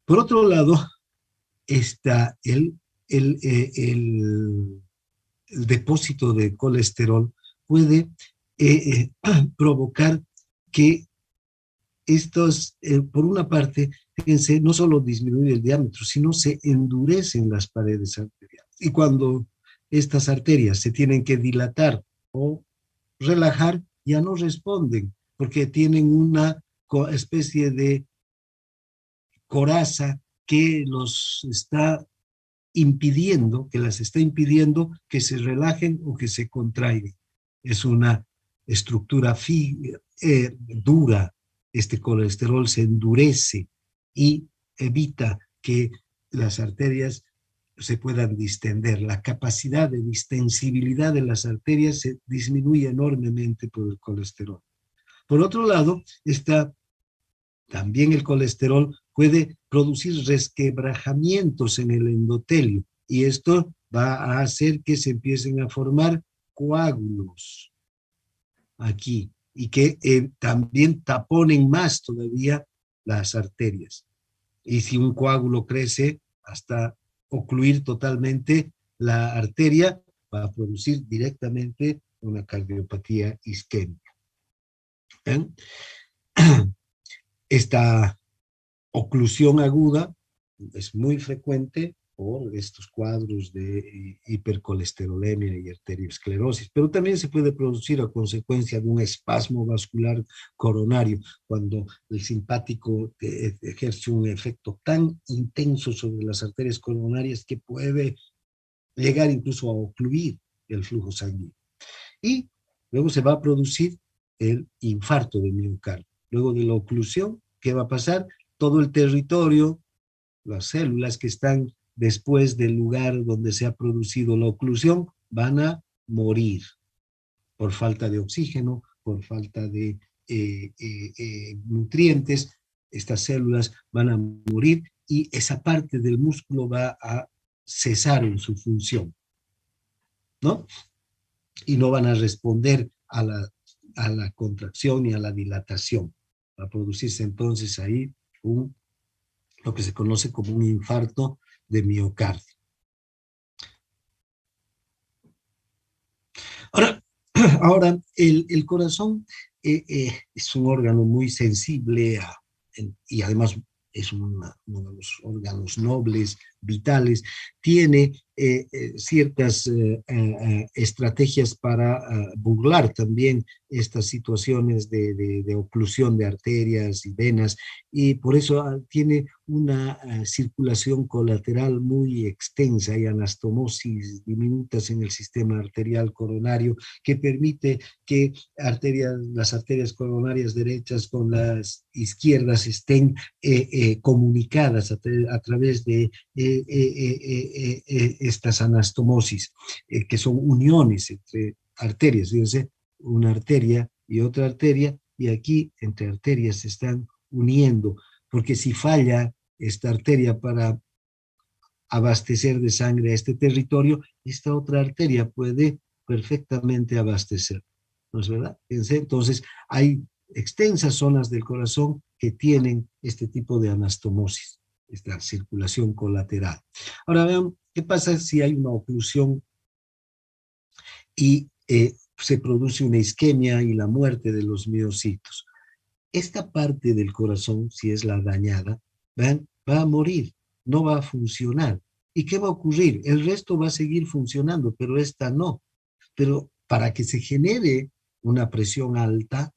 Por otro lado, está el depósito de colesterol puede provocar que estos, por una parte, fíjense, no solo disminuye el diámetro, sino se endurecen las paredes arteriales. Y cuando estas arterias se tienen que dilatar o relajar, ya no responden, porque tienen una especie de coraza que los está impidiendo, que las está impidiendo que se relajen o que se contraigan. Es una estructura dura. Este colesterol se endurece y evita que las arterias se puedan distender. La capacidad de distensibilidad de las arterias se disminuye enormemente por el colesterol. Por otro lado, está también el colesterol puede producir resquebrajamientos en el endotelio y esto va a hacer que se empiecen a formar coágulos aquí y que también taponen más todavía las arterias. Y si un coágulo crece hasta ocluir totalmente la arteria, va a producir directamente una cardiopatía isquémica. ¿Eh? Esta oclusión aguda es muy frecuente por estos cuadros de hipercolesterolemia y arteriosclerosis, pero también se puede producir a consecuencia de un espasmo vascular coronario, cuando el simpático ejerce un efecto tan intenso sobre las arterias coronarias que puede llegar incluso a ocluir el flujo sanguíneo. Y luego se va a producir el infarto de miocardio. Luego de la oclusión, ¿qué va a pasar? Todo el territorio, las células que están después del lugar donde se ha producido la oclusión, van a morir por falta de oxígeno, por falta de nutrientes. Estas células van a morir y esa parte del músculo va a cesar en su función, ¿no? Y no van a responder a la contracción y a la dilatación. Va a producirse entonces ahí lo que se conoce como un infarto de miocardio. Ahora el corazón es un órgano muy sensible y además es uno de los órganos nobles, vitales, tiene ciertas estrategias para burlar también estas situaciones de oclusión de arterias y venas, y por eso tiene una circulación colateral muy extensa. Hay anastomosis diminutas en el sistema arterial coronario que permite que las arterias coronarias derechas con las izquierdas estén comunicadas a través de estas anastomosis, que son uniones entre arterias, fíjense, una arteria y otra arteria, y aquí entre arterias se están uniendo, porque si falla esta arteria para abastecer de sangre a este territorio, esta otra arteria puede perfectamente abastecer, ¿no es verdad? Fíjense, entonces hay extensas zonas del corazón que tienen este tipo de anastomosis. esta circulación colateral. Ahora vean, ¿qué pasa si hay una oclusión y se produce una isquemia y la muerte de los miocitos? Esta parte del corazón, si es la dañada, ¿ven?, va a morir, no va a funcionar. ¿Y qué va a ocurrir? El resto va a seguir funcionando, pero esta no. Pero para que se genere una presión alta,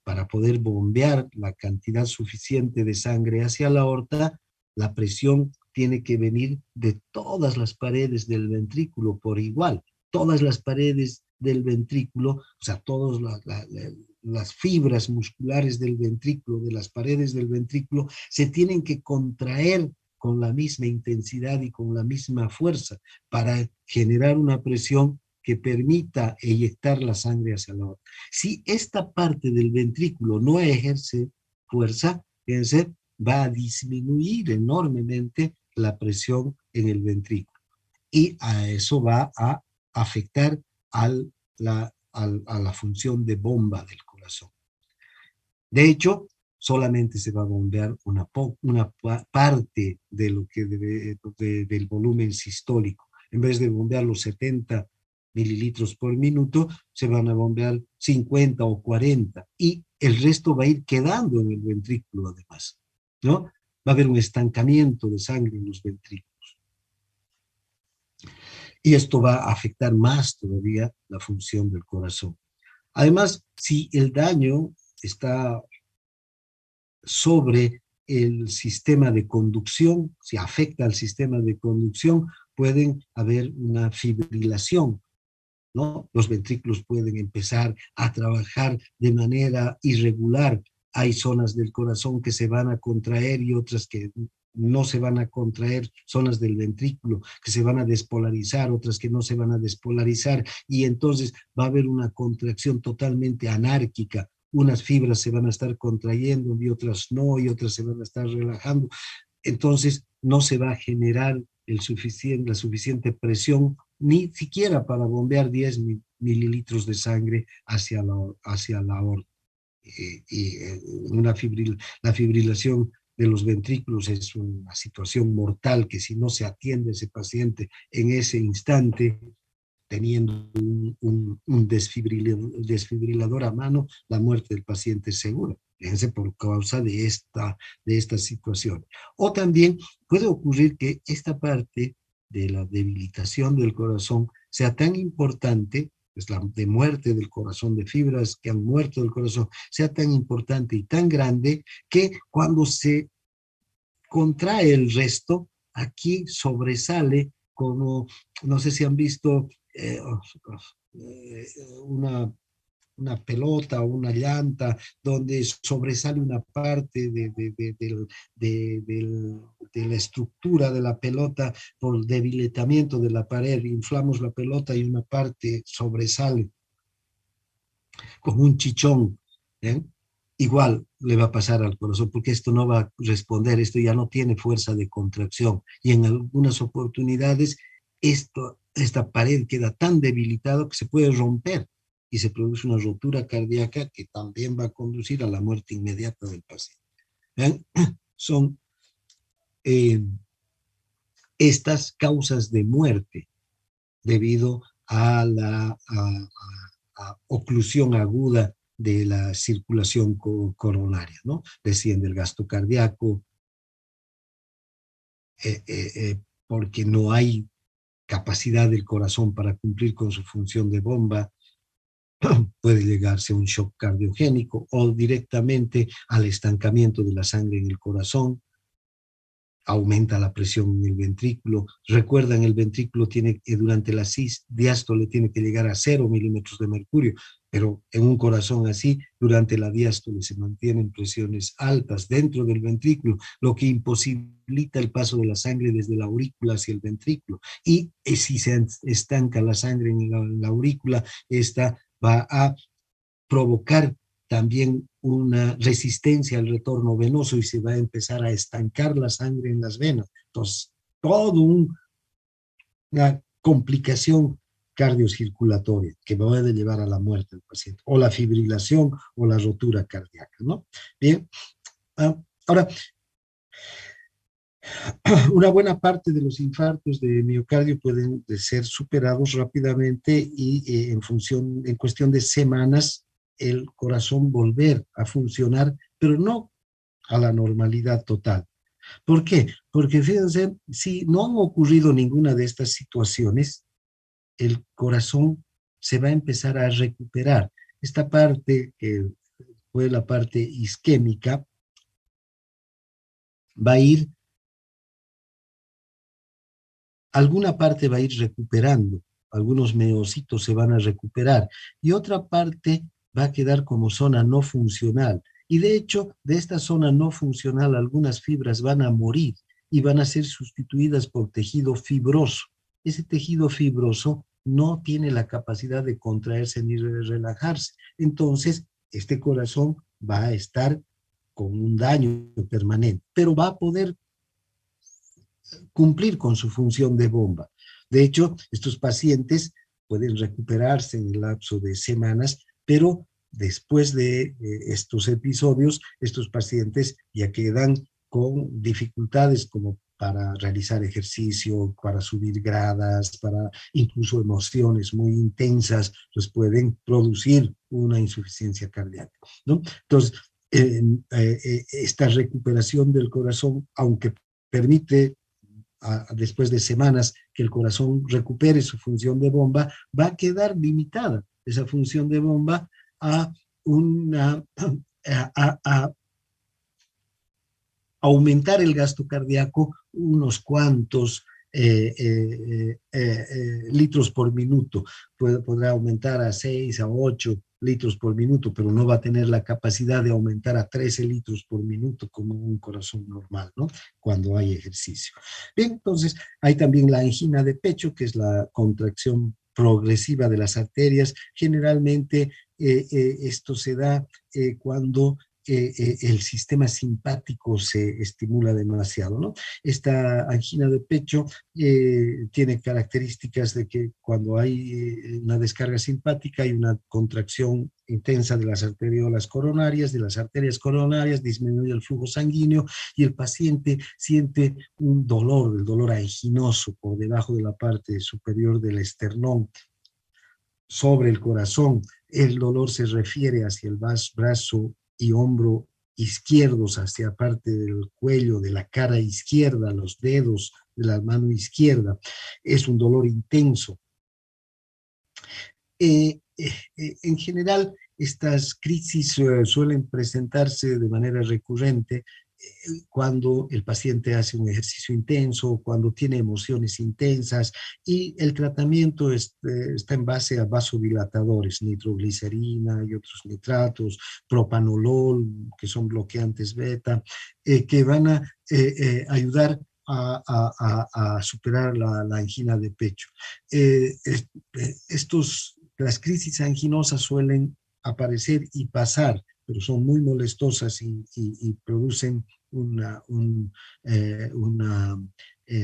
para poder bombear la cantidad suficiente de sangre hacia la aorta, la presión tiene que venir de todas las paredes del ventrículo por igual. Todas las paredes del ventrículo, o sea, todas las fibras musculares del ventrículo, de las paredes del ventrículo, se tienen que contraer con la misma intensidad y con la misma fuerza para generar una presión que permita eyectar la sangre hacia la aorta. Si esta parte del ventrículo no ejerce fuerza, fíjense, va a disminuir enormemente la presión en el ventrículo. Y a eso va a afectar a la función de bomba del corazón. De hecho, solamente se va a bombear una parte de lo que del volumen sistólico. En vez de bombear los 70 mililitros por minuto, se van a bombear 50 o 40 y el resto va a ir quedando en el ventrículo además, ¿no? Va a haber un estancamiento de sangre en los ventrículos. Y esto va a afectar más todavía la función del corazón. Además, si el daño está sobre el sistema de conducción, si afecta al sistema de conducción, pueden haber una fibrilación, ¿no? Los ventrículos pueden empezar a trabajar de manera irregular. Hay zonas del corazón que se van a contraer y otras que no se van a contraer, zonas del ventrículo que se van a despolarizar, otras que no se van a despolarizar, y entonces va a haber una contracción totalmente anárquica. Unas fibras se van a estar contrayendo y otras no, y otras se van a estar relajando. Entonces no se va a generar la suficiente presión, ni siquiera para bombear 10 mililitros de sangre hacia la aorta. La fibrilación de los ventrículos es una situación mortal que si no se atiende a ese paciente en ese instante, teniendo un desfibrilador a mano, la muerte del paciente es segura. Fíjense, por causa de esta situación. O también puede ocurrir que esta parte de la debilitación del corazón sea tan importante, pues la de muerte del corazón, de fibras que han muerto del corazón, sea tan importante y tan grande que cuando se contrae el resto, aquí sobresale como, no sé si han visto una pelota o una llanta donde sobresale una parte de la estructura de la pelota por debilitamiento de la pared. Inflamos la pelota y una parte sobresale como un chichón, ¿eh? Igual le va a pasar al corazón, porque esto no va a responder, esto ya no tiene fuerza de contracción, y en algunas oportunidades esta pared queda tan debilitada que se puede romper y se produce una rotura cardíaca que también va a conducir a la muerte inmediata del paciente. ¿Ven? Son estas causas de muerte debido a la oclusión aguda de la circulación coronaria, ¿no? Desciende el gasto cardíaco, porque no hay capacidad del corazón para cumplir con su función de bomba. Puede llegarse a un shock cardiogénico o directamente al estancamiento de la sangre en el corazón. Aumenta la presión en el ventrículo. Recuerdan, el ventrículo durante la diástole tiene que llegar a 0 milímetros de mercurio, pero en un corazón así, durante la diástole se mantienen presiones altas dentro del ventrículo, lo que imposibilita el paso de la sangre desde la aurícula hacia el ventrículo. Y si se estanca la sangre en la aurícula, esta va a provocar también una resistencia al retorno venoso y se va a empezar a estancar la sangre en las venas. Entonces, una complicación cardiocirculatoria que puede llevar a la muerte del paciente, o la fibrilación o la rotura cardíaca, ¿no? Bien, ahora, Una buena parte de los infartos de miocardio pueden ser superados rápidamente y en cuestión de semanas, el corazón volver a funcionar, pero no a la normalidad total. ¿Por qué? Porque fíjense, si no han ocurrido ninguna de estas situaciones, el corazón se va a empezar a recuperar. Esta parte, que fue la parte isquémica, va a ir, alguna parte va a ir recuperando, algunos meocitos se van a recuperar y otra parte va a quedar como zona no funcional. Y de hecho, de esta zona no funcional, algunas fibras van a morir y van a ser sustituidas por tejido fibroso. Ese tejido fibroso no tiene la capacidad de contraerse ni de relajarse. Entonces, este corazón va a estar con un daño permanente, pero va a poder cumplir con su función de bomba. De hecho, estos pacientes pueden recuperarse en el lapso de semanas, pero después de estos episodios, estos pacientes ya quedan con dificultades como para realizar ejercicio, para subir gradas, para incluso emociones muy intensas, pues pueden producir una insuficiencia cardíaca, ¿no? Entonces, esta recuperación del corazón, aunque permite después de semanas que el corazón recupere su función de bomba, va a quedar limitada esa función de bomba a una a aumentar el gasto cardíaco unos cuantos litros por minuto. Podrá aumentar a 6 a 8 litros por minuto, pero no va a tener la capacidad de aumentar a 13 litros por minuto como un corazón normal, ¿no? Cuando hay ejercicio. Bien, entonces hay también la angina de pecho, que es la contracción progresiva de las arterias. Generalmente esto se da cuando el sistema simpático se estimula demasiado, ¿no? Esta angina de pecho tiene características de que cuando hay una descarga simpática hay una contracción intensa de las arteriolas coronarias, de las arterias coronarias, disminuye el flujo sanguíneo y el paciente siente un dolor, el dolor anginoso por debajo de la parte superior del esternón, sobre el corazón. El dolor se refiere hacia el brazo y hombro izquierdos, hacia parte del cuello, de la cara izquierda, los dedos de la mano izquierda. Es un dolor intenso. En general, estas crisis suelen presentarse de manera recurrente cuando el paciente hace un ejercicio intenso, cuando tiene emociones intensas, y el tratamiento está en base a vasodilatadores, nitroglicerina y otros nitratos, propanolol, que son bloqueantes beta, que van a ayudar a superar la angina de pecho. Las crisis anginosas suelen aparecer y pasar, pero son muy molestosas y producen una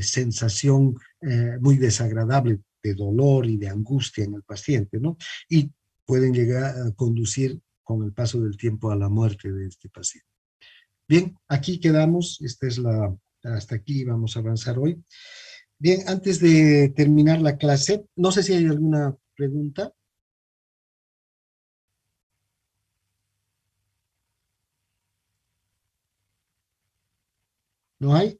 sensación muy desagradable de dolor y de angustia en el paciente, ¿no? Y pueden llegar a conducir con el paso del tiempo a la muerte de este paciente. Bien, aquí quedamos. Hasta aquí vamos a avanzar hoy. Bien, antes de terminar la clase, no sé si hay alguna pregunta. ¿No hay?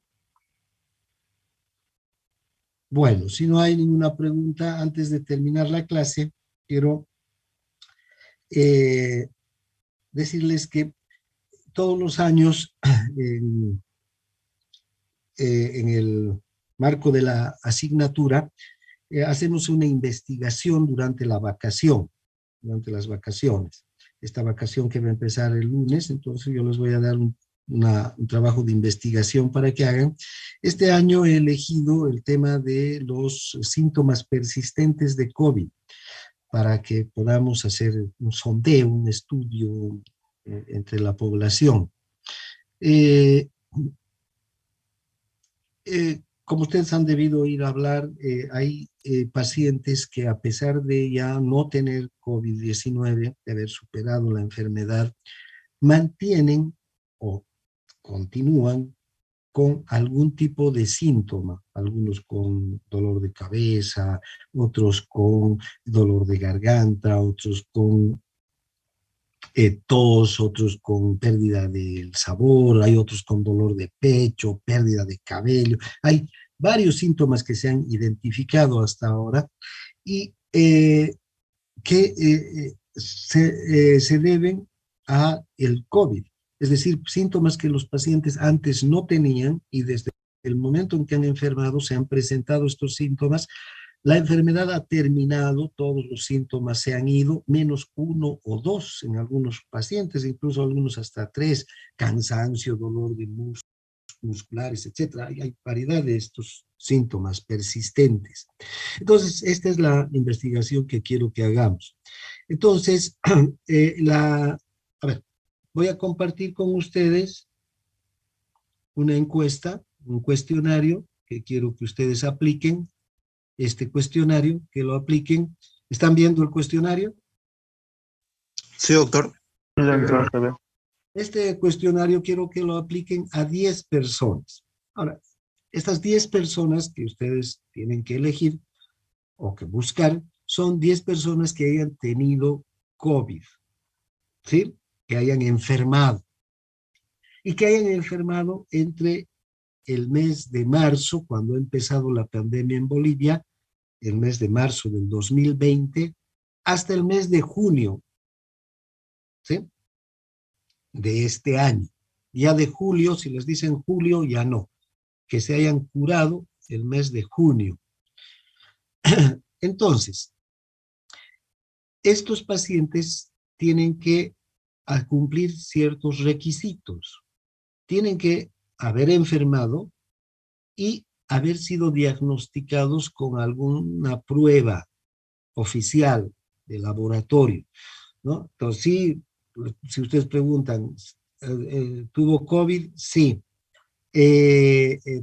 Bueno, si no hay ninguna pregunta, antes de terminar la clase, quiero decirles que todos los años, en el marco de la asignatura, hacemos una investigación durante la vacación, durante las vacaciones. Esta vacación que va a empezar el lunes, entonces yo les voy a dar un trabajo de investigación para que hagan. Este año he elegido el tema de los síntomas persistentes de COVID, para que podamos hacer un sondeo, un estudio entre la población. Como ustedes han debido oír hablar, hay pacientes que a pesar de ya no tener COVID-19, de haber superado la enfermedad, mantienen o continúan con algún tipo de síntoma, algunos con dolor de cabeza, otros con dolor de garganta, otros con tos, otros con pérdida del sabor, hay otros con dolor de pecho, pérdida de cabello. Hay varios síntomas que se han identificado hasta ahora y que se deben a el COVID, es decir, síntomas que los pacientes antes no tenían y desde el momento en que han enfermado se han presentado estos síntomas. La enfermedad ha terminado, todos los síntomas se han ido, menos uno o dos en algunos pacientes, incluso algunos hasta tres, cansancio, dolor de musculares, etcétera. Hay variedad de estos síntomas persistentes. Entonces, esta es la investigación que quiero que hagamos. Entonces, a ver, voy a compartir con ustedes una encuesta, un cuestionario que quiero que ustedes apliquen. Este cuestionario, que lo apliquen. ¿Están viendo el cuestionario? Sí, doctor. Sí, doctor, se ve. Este cuestionario quiero que lo apliquen a 10 personas. Ahora, estas 10 personas que ustedes tienen que elegir o que buscar son 10 personas que hayan tenido COVID, ¿sí? Que hayan enfermado. Y que hayan enfermado entre el mes de marzo, cuando ha empezado la pandemia en Bolivia, el mes de marzo del 2020, hasta el mes de junio, ¿sí? De este año. Ya de julio, si les dicen julio, ya no. Que se hayan curado el mes de junio. Entonces, estos pacientes tienen que cumplir ciertos requisitos. Tienen que haber enfermado y haber sido diagnosticados con alguna prueba oficial de laboratorio, ¿no? Entonces, sí, si ustedes preguntan, ¿tuvo COVID? Sí.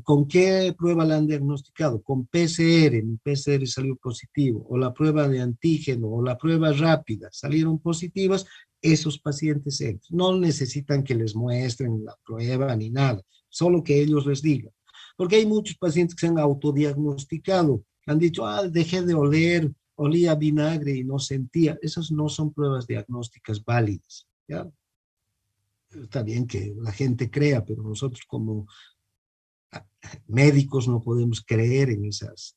¿Con qué prueba la han diagnosticado? Con PCR, mi PCR salió positivo, o la prueba de antígeno, o la prueba rápida, salieron positivas, esos pacientes no necesitan que les muestren la prueba ni nada, solo que ellos les digan. Porque hay muchos pacientes que se han autodiagnosticado, han dicho, dejé de oler, olía a vinagre y no sentía. Esas no son pruebas diagnósticas válidas, ¿ya? Está bien que la gente crea, pero nosotros como médicos no podemos creer en esas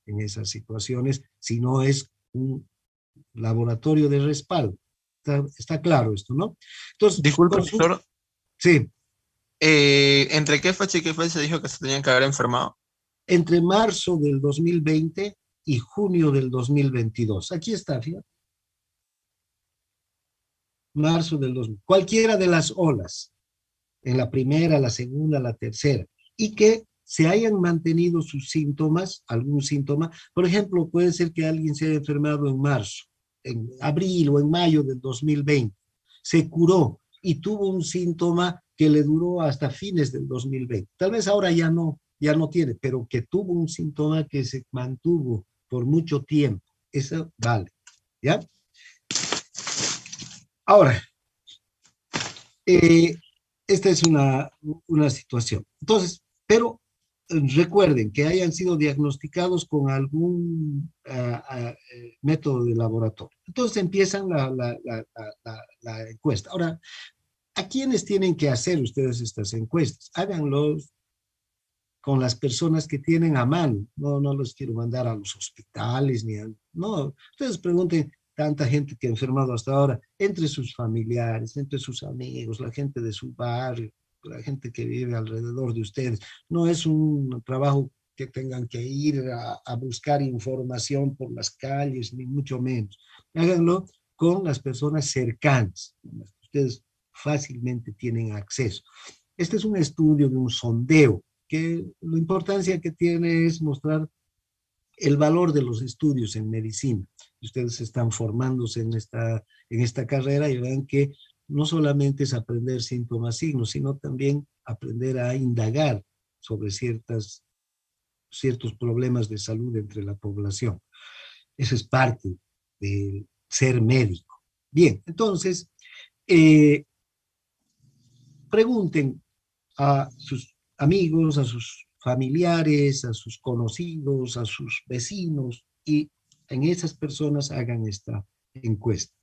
situaciones si no es un laboratorio de respaldo. Está claro esto, ¿no? Entonces, Disculpe, doctor. Sí. ¿Entre qué fecha y qué fecha dijo que se tenían que haber enfermado? Entre marzo del 2020 y junio del 2022. Aquí está, fíjate. Marzo del 2000. Cualquiera de las olas, en la primera, la segunda, la tercera, y que se hayan mantenido sus síntomas, algún síntoma. Por ejemplo, puede ser que alguien se haya enfermado en marzo, en abril o en mayo del 2020, se curó y tuvo un síntoma que le duró hasta fines del 2020. Tal vez ahora ya no tiene, pero que tuvo un síntoma que se mantuvo por mucho tiempo. Eso vale, ¿ya? Ahora, esta es una situación. Entonces, pero recuerden que hayan sido diagnosticados con algún método de laboratorio. Entonces empiezan la encuesta. Ahora, ¿a quiénes tienen que hacer ustedes estas encuestas? Háganlos con las personas que tienen a mano. No los quiero mandar a los hospitales, no, ustedes pregunten, tanta gente que ha enfermado hasta ahora, entre sus familiares, entre sus amigos, la gente de su barrio, la gente que vive alrededor de ustedes. No es un trabajo que tengan que ir a buscar información por las calles, ni mucho menos. Háganlo con las personas cercanas, las que ustedes fácilmente tienen acceso. Este es un estudio de un sondeo, que la importancia que tiene es mostrar el valor de los estudios en medicina. Ustedes están formándose en esta carrera y verán que no solamente es aprender síntomas, signos, sino también aprender a indagar sobre ciertos problemas de salud entre la población. Eso es parte de ser médico. Bien, entonces, pregunten a sus amigos, a sus familiares, a sus conocidos, a sus vecinos, y en esas personas hagan esta encuesta.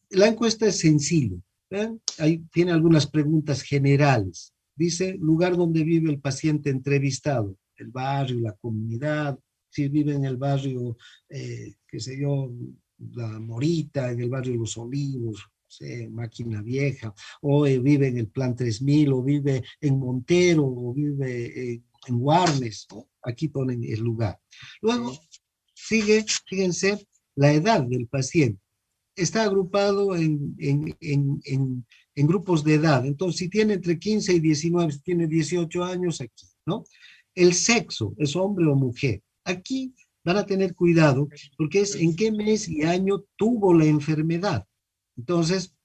La encuesta es sencilla. ¿Ven? Ahí tiene algunas preguntas generales. Dice, lugar donde vive el paciente entrevistado, el barrio, la comunidad, si vive en el barrio, qué sé yo, La Morita, en el barrio Los Olivos, no sé, Máquina Vieja, o vive en el Plan 3000, o vive en Montero, o vive en Guarnes, ¿no? Aquí ponen el lugar. Luego sigue, fíjense, la edad del paciente. Está agrupado en grupos de edad. Entonces, si tiene entre 15 y 19, si tiene 18 años, aquí, ¿no? El sexo, es hombre o mujer. Aquí van a tener cuidado porque es en qué mes y año tuvo la enfermedad. Entonces,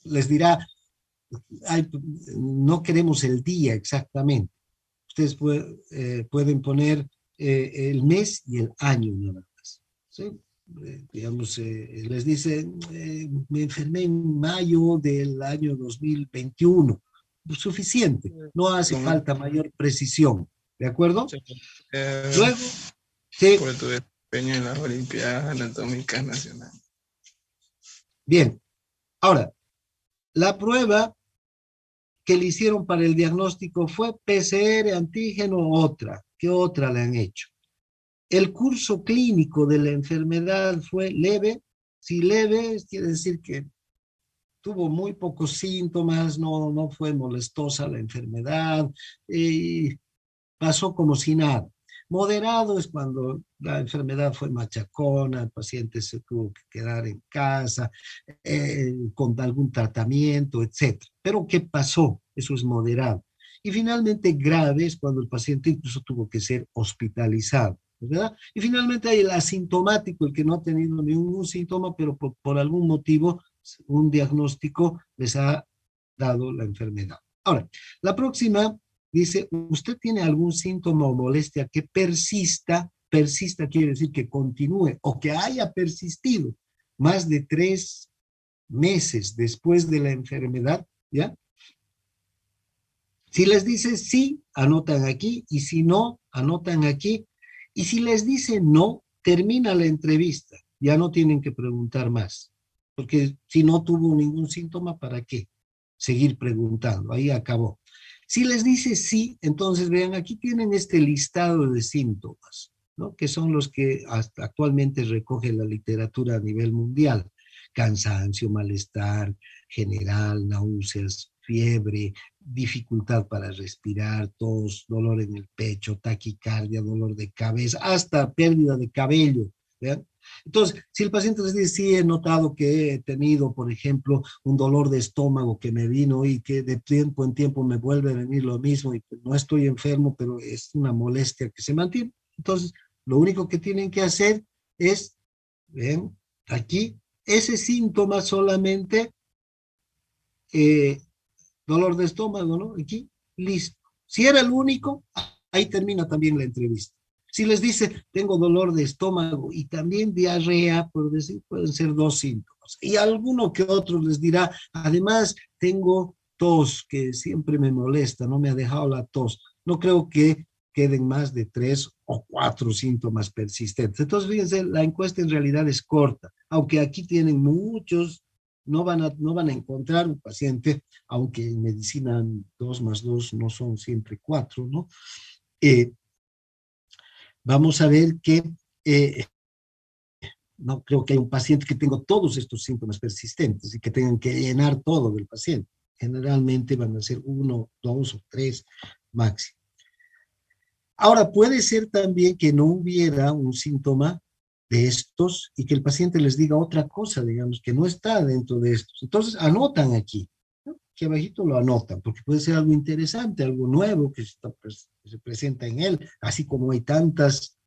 les dirá, ay, no queremos el día exactamente. Ustedes pueden poner el mes y el año nada más, ¿sí? Digamos, les dice, me enfermé en mayo del año 2021. Suficiente, no hace falta mayor precisión, ¿de acuerdo? Luego, sí. Por tu desempeño en las Olimpiadas Anatómicas Nacionales. Bien, ahora, la prueba que le hicieron para el diagnóstico fue PCR, antígeno, otra. ¿Qué otra le han hecho? El curso clínico de la enfermedad fue leve. Si leve, quiere decir que tuvo muy pocos síntomas, no fue molestosa la enfermedad, y pasó como si nada. Moderado es cuando la enfermedad fue machacona, el paciente se tuvo que quedar en casa, con algún tratamiento, etc. Pero ¿qué pasó? Eso es moderado. Y finalmente grave es cuando el paciente incluso tuvo que ser hospitalizado, ¿verdad? Y finalmente hay el asintomático, el que no ha tenido ningún síntoma, pero por algún motivo un diagnóstico les ha dado la enfermedad. Ahora, la próxima dice, ¿usted tiene algún síntoma o molestia que persista? Persista quiere decir que continúe o que haya persistido más de 3 meses después de la enfermedad, ¿ya? Si les dice sí, anotan aquí, y si no, anotan aquí. Y si les dice no, termina la entrevista. Ya no tienen que preguntar más, porque si no tuvo ningún síntoma, ¿para qué seguir preguntando? Ahí acabó. Si les dice sí, entonces vean, aquí tienen este listado de síntomas, ¿no? Que son los que hasta actualmente recoge la literatura a nivel mundial. Cansancio, malestar general, náuseas, fiebre, dificultad para respirar, tos, dolor en el pecho, taquicardia, dolor de cabeza, hasta pérdida de cabello, ¿vean? Entonces, si el paciente les dice, sí, he notado que he tenido, por ejemplo, un dolor de estómago que me vino y que de tiempo en tiempo me vuelve a venir lo mismo y que no estoy enfermo, pero es una molestia que se mantiene. Entonces, lo único que tienen que hacer es, ven, aquí, ese síntoma solamente, dolor de estómago, ¿no? Aquí, listo. Si era el único, ahí termina también la entrevista. Si les dice, tengo dolor de estómago y también diarrea, por decir, pueden ser 2 síntomas. Y alguno que otro les dirá, además, tengo tos que siempre me molesta, no me ha dejado la tos. No creo que queden más de 3 o 4 síntomas persistentes. Entonces, fíjense, la encuesta en realidad es corta, aunque aquí tienen muchos, no van a encontrar un paciente, aunque en medicina 2 más 2 no son siempre 4, ¿no? Vamos a ver que no creo que haya un paciente que tenga todos estos síntomas persistentes y que tengan que llenar todo del paciente. Generalmente van a ser 1, 2 o 3 máximo. Ahora, puede ser también que no hubiera un síntoma de estos y que el paciente les diga otra cosa, digamos, que no está dentro de estos. Entonces, anotan aquí, ¿no? Aquí abajito lo anotan, porque puede ser algo interesante, algo nuevo que se presenta en él, así como hay tantas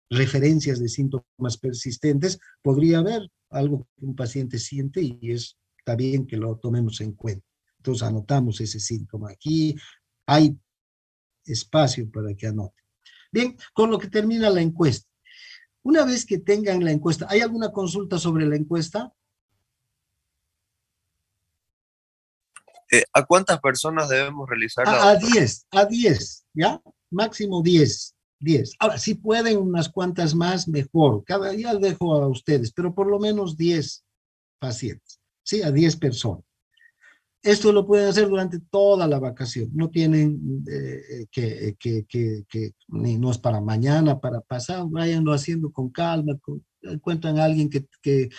referencias de síntomas persistentes, podría haber algo que un paciente siente y está bien que lo tomemos en cuenta. Entonces, anotamos ese síntoma. Aquí hay espacio para que anoten. Bien, con lo que termina la encuesta. Una vez que tengan la encuesta, ¿hay alguna consulta sobre la encuesta? ¿A cuántas personas debemos realizarla, A doctor? 10, a 10, ¿ya? Máximo 10, 10. Ahora, si pueden unas cuantas más, mejor. Cada día dejo a ustedes, pero por lo menos 10 pacientes, ¿sí? A 10 personas. Esto lo pueden hacer durante toda la vacación. No tienen no es para mañana, para pasado. Váyanlo haciendo con calma. Encuentran a alguien que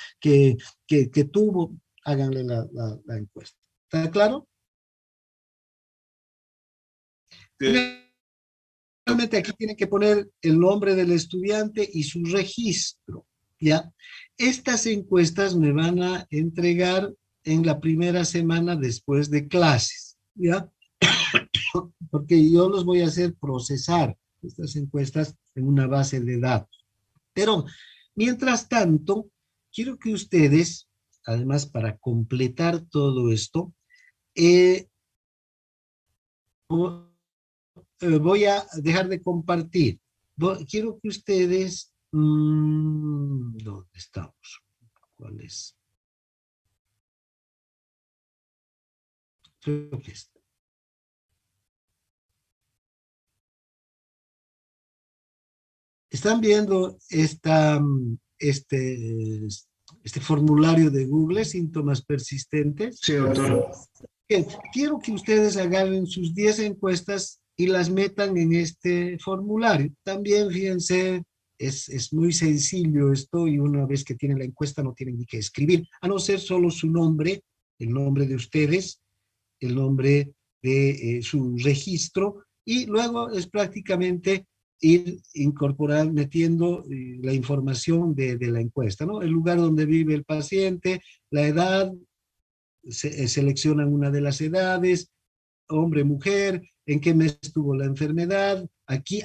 tuvo, háganle la encuesta. ¿Está claro? Sí. Finalmente aquí tienen que poner el nombre del estudiante y su registro, ¿ya? Estas encuestas me van a entregar en la primera semana después de clases, ¿ya? Porque yo los voy a hacer procesar estas encuestas en una base de datos. Pero, mientras tanto, quiero que ustedes, además para completar todo esto, eh, voy a dejar de compartir. Quiero que ustedes, ¿dónde estamos? ¿Cuál es? Creo que está. ¿Están viendo este formulario de Google, síntomas persistentes? Sí, doctor. Quiero que ustedes agarren sus 10 encuestas y las metan en este formulario. También, fíjense, es muy sencillo esto y una vez que tienen la encuesta no tienen ni que escribir, a no ser solo su nombre, el nombre de ustedes, el nombre de su registro y luego es prácticamente ir incorporando, metiendo la información de la encuesta, ¿no? El lugar donde vive el paciente, la edad, seleccionan una de las edades, hombre, mujer, en qué mes tuvo la enfermedad. Aquí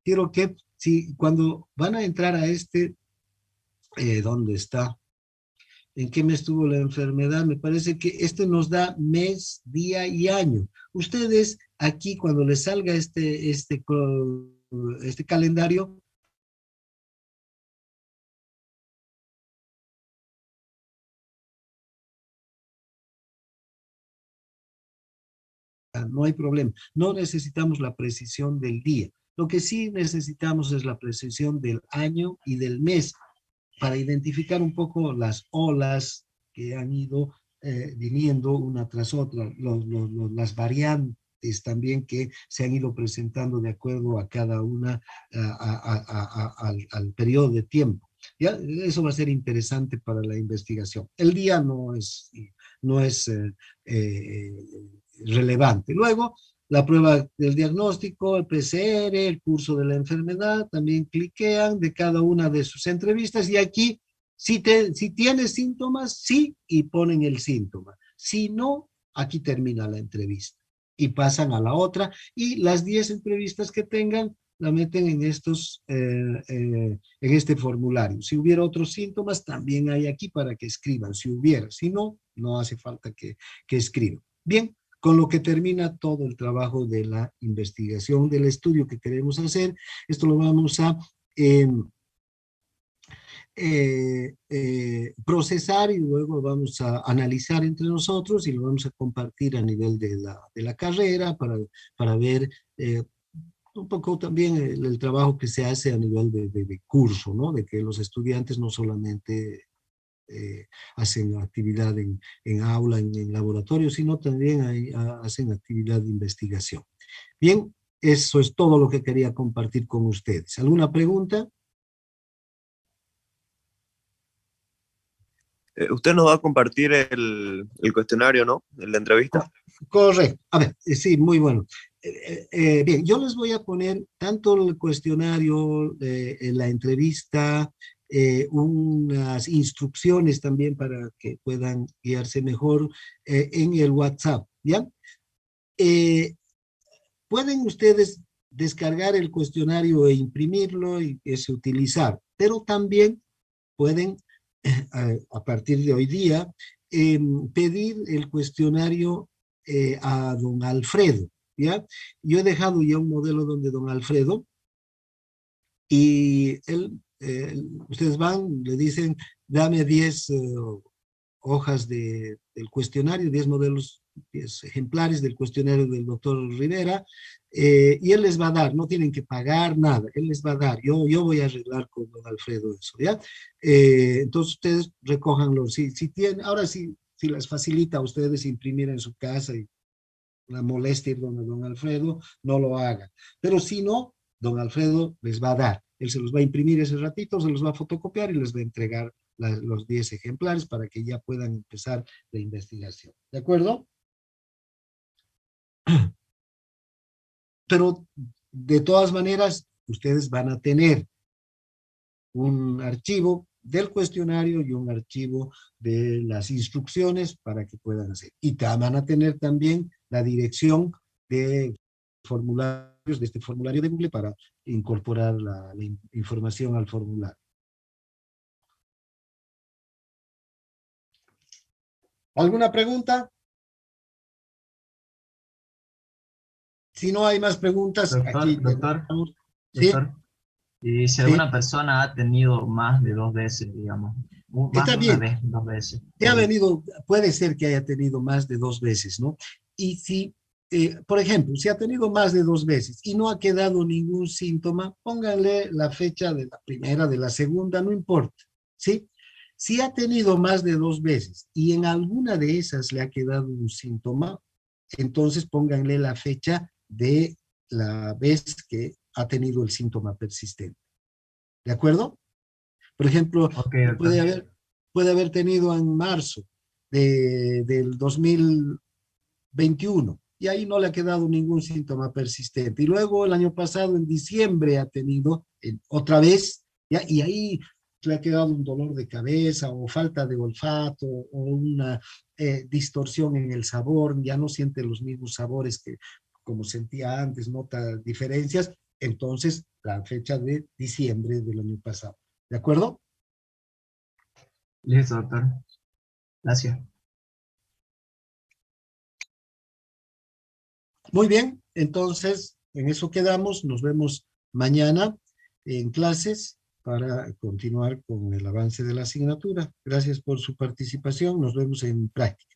quiero que, si cuando van a entrar a ¿dónde está? ¿En qué mes tuvo la enfermedad? Me parece que este nos da mes, día y año. Ustedes aquí, cuando les salga este calendario, no hay problema. No necesitamos la precisión del día. Lo que sí necesitamos es la precisión del año y del mes para identificar un poco las olas que han ido viniendo una tras otra, las variantes también que se han ido presentando de acuerdo a cada una, al periodo de tiempo. ¿Ya? Eso va a ser interesante para la investigación. El día no es relevante. Luego, la prueba del diagnóstico, el PCR, el curso de la enfermedad, también cliquean de cada una de sus entrevistas y aquí, si tienes síntomas, sí, y ponen el síntoma. Si no, aquí termina la entrevista y pasan a la otra y las 10 entrevistas que tengan la meten en este formulario. Si hubiera otros síntomas, también hay aquí para que escriban, si hubiera. Si no, no hace falta que escriban. Bien, con lo que termina todo el trabajo de la investigación, del estudio que queremos hacer. Esto lo vamos a procesar y luego vamos a analizar entre nosotros y lo vamos a compartir a nivel de la carrera para ver un poco también el trabajo que se hace a nivel de curso, ¿no? De que los estudiantes no solamente hacen actividad en aula, en laboratorio, sino también hacen actividad de investigación. Bien, eso es todo lo que quería compartir con ustedes. ¿Alguna pregunta? Usted nos va a compartir el cuestionario, ¿no? En la entrevista. Correcto. A ver, sí, muy bueno. Bien, yo les voy a poner tanto el cuestionario, la entrevista, unas instrucciones también para que puedan guiarse mejor en el WhatsApp, ¿ya? Pueden ustedes descargar el cuestionario e imprimirlo y utilizar, pero también pueden, a partir de hoy día, pedir el cuestionario a don Alfredo, ¿ya? Yo he dejado ya un modelo donde don Alfredo, y ustedes van, le dicen, dame 10 hojas del cuestionario, 10 modelos, 10 ejemplares del cuestionario del doctor Rivera, y él les va a dar, no tienen que pagar nada, él les va a dar, yo voy a arreglar con don Alfredo eso, ¿ya? Entonces ustedes recójanlo, si tienen, ahora sí, si les facilita a ustedes imprimir en su casa y la molestia ir donde don Alfredo, no lo hagan, pero si no, don Alfredo les va a dar, él se los va a imprimir ese ratito, se los va a fotocopiar y les va a entregar los 10 ejemplares para que ya puedan empezar la investigación. ¿De acuerdo? Pero de todas maneras, ustedes van a tener un archivo del cuestionario y un archivo de las instrucciones para que puedan hacer. Y van a tener también la dirección de formularios, de este formulario de Google para incorporar la información al formulario. ¿Alguna pregunta? Si no hay más preguntas, aquí doctor, ¿sí? Y si alguna persona ha tenido más de 2 veces, digamos, Está bien. 2 veces. Ha venido, puede ser que haya tenido más de 2 veces, ¿no? Y si, por ejemplo, si ha tenido más de 2 veces y no ha quedado ningún síntoma, pónganle la fecha de la primera, de la segunda, no importa, ¿sí? Si ha tenido más de 2 veces y en alguna de esas le ha quedado un síntoma, entonces pónganle la fecha de la vez que ha tenido el síntoma persistente. ¿De acuerdo? Por ejemplo, Okay, puede haber tenido en marzo del 2021 y ahí no le ha quedado ningún síntoma persistente. Y luego el año pasado, en diciembre, ha tenido otra vez, ¿ya? Y ahí le ha quedado un dolor de cabeza o falta de olfato o una distorsión en el sabor, ya no siente los mismos sabores que como sentía antes, nota diferencias, entonces la fecha de diciembre del año pasado. ¿De acuerdo? Listo, doctor. Gracias. Muy bien, entonces en eso quedamos. Nos vemos mañana en clases para continuar con el avance de la asignatura. Gracias por su participación. Nos vemos en práctica.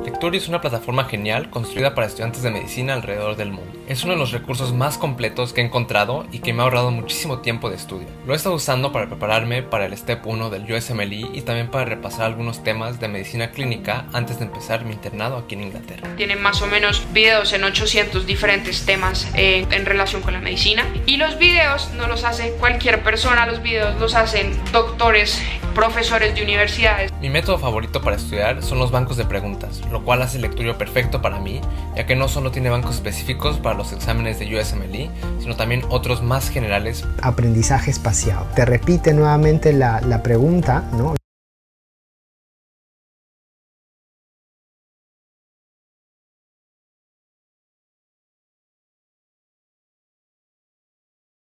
Lectorio es una plataforma genial construida para estudiantes de medicina alrededor del mundo. Es uno de los recursos más completos que he encontrado y que me ha ahorrado muchísimo tiempo de estudio. Lo he estado usando para prepararme para el Step 1 del USMLE y también para repasar algunos temas de medicina clínica antes de empezar mi internado aquí en Inglaterra. Tienen más o menos videos en 800 diferentes temas en relación con la medicina, y los videos no los hace cualquier persona, los videos los hacen doctores, profesores de universidades. Mi método favorito para estudiar son los bancos de preguntas, lo cual hace Lectorio perfecto para mí, ya que no solo tiene bancos específicos para los exámenes de USMLE, sino también otros más generales. Aprendizaje espacial. Te repite nuevamente la pregunta, ¿no?